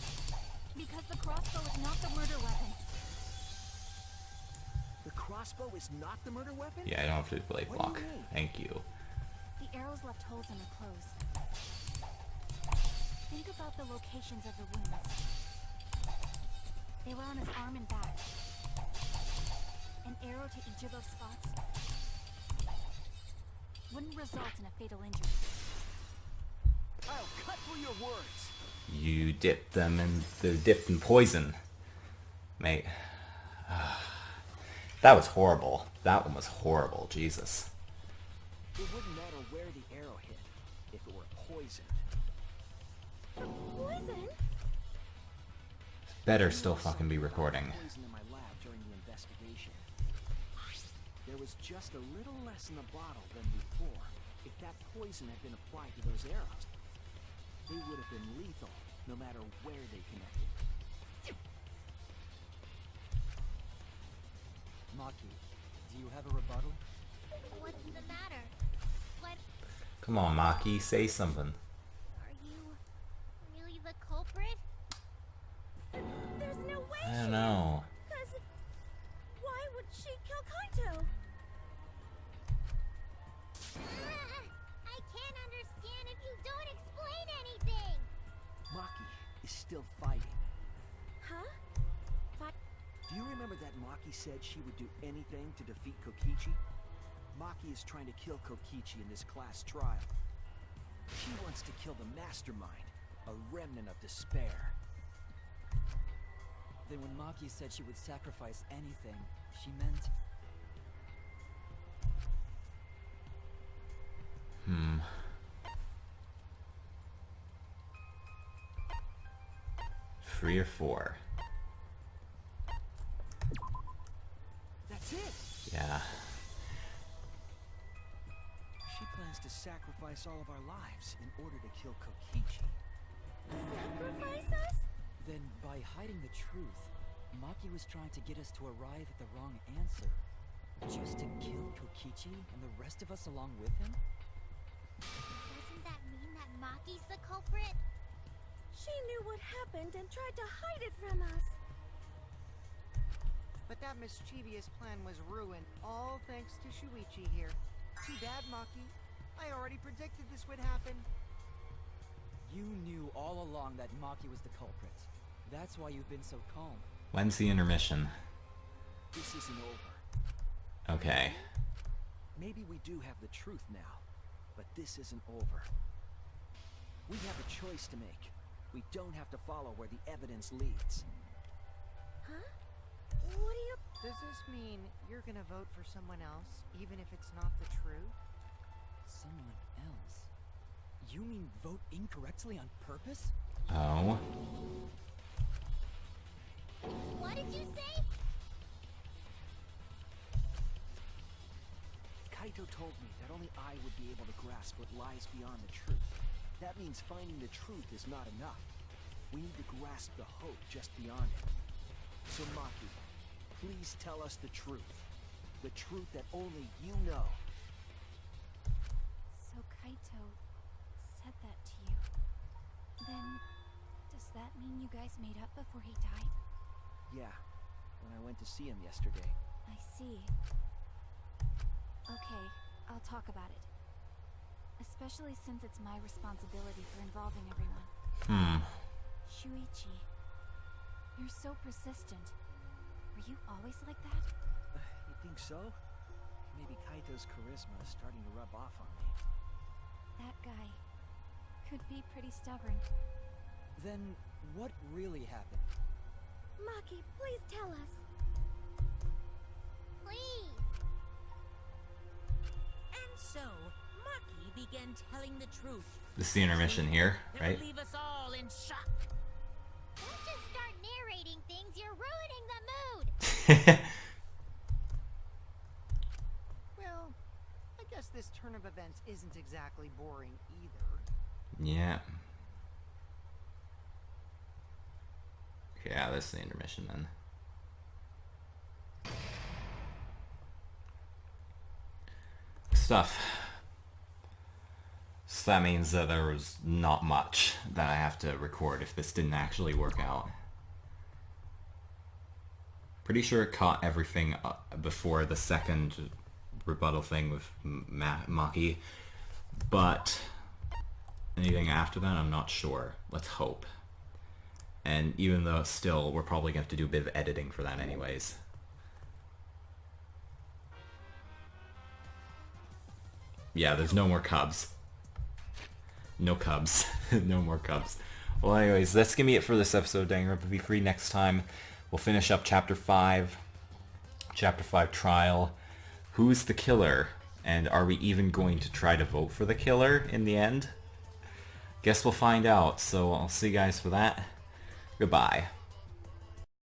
Because the crossbow is not the murder weapon. The crossbow is not the murder weapon? Yeah, I don't have to blade What do you block. mean? Thank you. The arrows left holes in her clothes. Think about the locations of the wounds. They were on his arm and back. An arrow to each of those spots wouldn't result in a fatal injury. I'll cut through your words. You dipped them in dipped in poison, mate. That was horrible. That one was horrible. Jesus. It wouldn't matter where the arrow hit if it were poison. Poison? Better still fucking be recording. Poison in my lab during the investigation. There was just a little less in the bottle than before. If that poison had been applied to those arrows, they would have been lethal, no matter where they connected. Maki, do you have a rebuttal? What's the matter? What? Come on, Maki, say something. Are you really the culprit? There's no way I don't know. Because why would she kill Kaito? I can't understand if you don't explain anything. Maki is still fighting. Huh? Do you remember that Maki said she would do anything to defeat Kokichi? Maki is trying to kill Kokichi in this class trial. She wants to kill the mastermind, a remnant of despair. Then when Maki said she would sacrifice anything, she meant... Hmm. Three or four. That's it! Yeah. She plans to sacrifice all of our lives in order to kill Kokichi. Sacrifice us? Then by hiding the truth, Maki was trying to get us to arrive at the wrong answer. Just to kill Kokichi and the rest of us along with him? Doesn't that mean that Maki's the culprit? She knew what happened and tried to hide it from us. But that mischievous plan was ruined, all thanks to Shuichi here. Too bad, Maki. I already predicted this would happen. You knew all along that Maki was the culprit. That's why you've been so calm. When's the intermission? This isn't over. Okay. Maybe we do have the truth now, but this isn't over. We have a choice to make. We don't have to follow where the evidence leads. Huh? What do you... Does this mean you're gonna vote for someone else, even if it's not the truth? Someone else? You mean vote incorrectly on purpose? Oh. What did you say? Kaito told me that only I would be able to grasp what lies beyond the truth. That means finding the truth is not enough. We need to grasp the hope just beyond it. So Maki, please tell us the truth. The truth that only you know. So Kaito said that to you. Then, does that mean you guys made up before he died? Yeah, when I went to see him yesterday. I see. Okay, I'll talk about it. Especially since it's my responsibility for involving everyone. Shuichi, you're so persistent. Were you always like that? You think so? Maybe Kaito's charisma is starting to rub off on me. That guy could be pretty stubborn. Then what really happened? Maki, please tell us. Please. And so, Maki began telling the truth. This is the intermission here, It right? will leave us all in shock. Don't just start narrating things, you're ruining the mood. Well, I guess this turn of events isn't exactly boring either. Yeah. Yeah, this is the intermission then. Stuff. So that means that there was not much that I have to record if this didn't actually work out. Pretty sure it caught everything before the second rebuttal thing with Maki, but anything after that I'm not sure. Let's hope. And even though still, we're probably going to have to do a bit of editing for that anyways. Yeah, there's no more cubs. No cubs. No more cubs. Well, anyways, that's going to be it for this episode of Danganronpa V3. Next time, we'll finish up Chapter 5. Chapter 5 Trial. Who's the killer? And are we even going to try to vote for the killer in the end? Guess we'll find out. So I'll see you guys for that. Goodbye.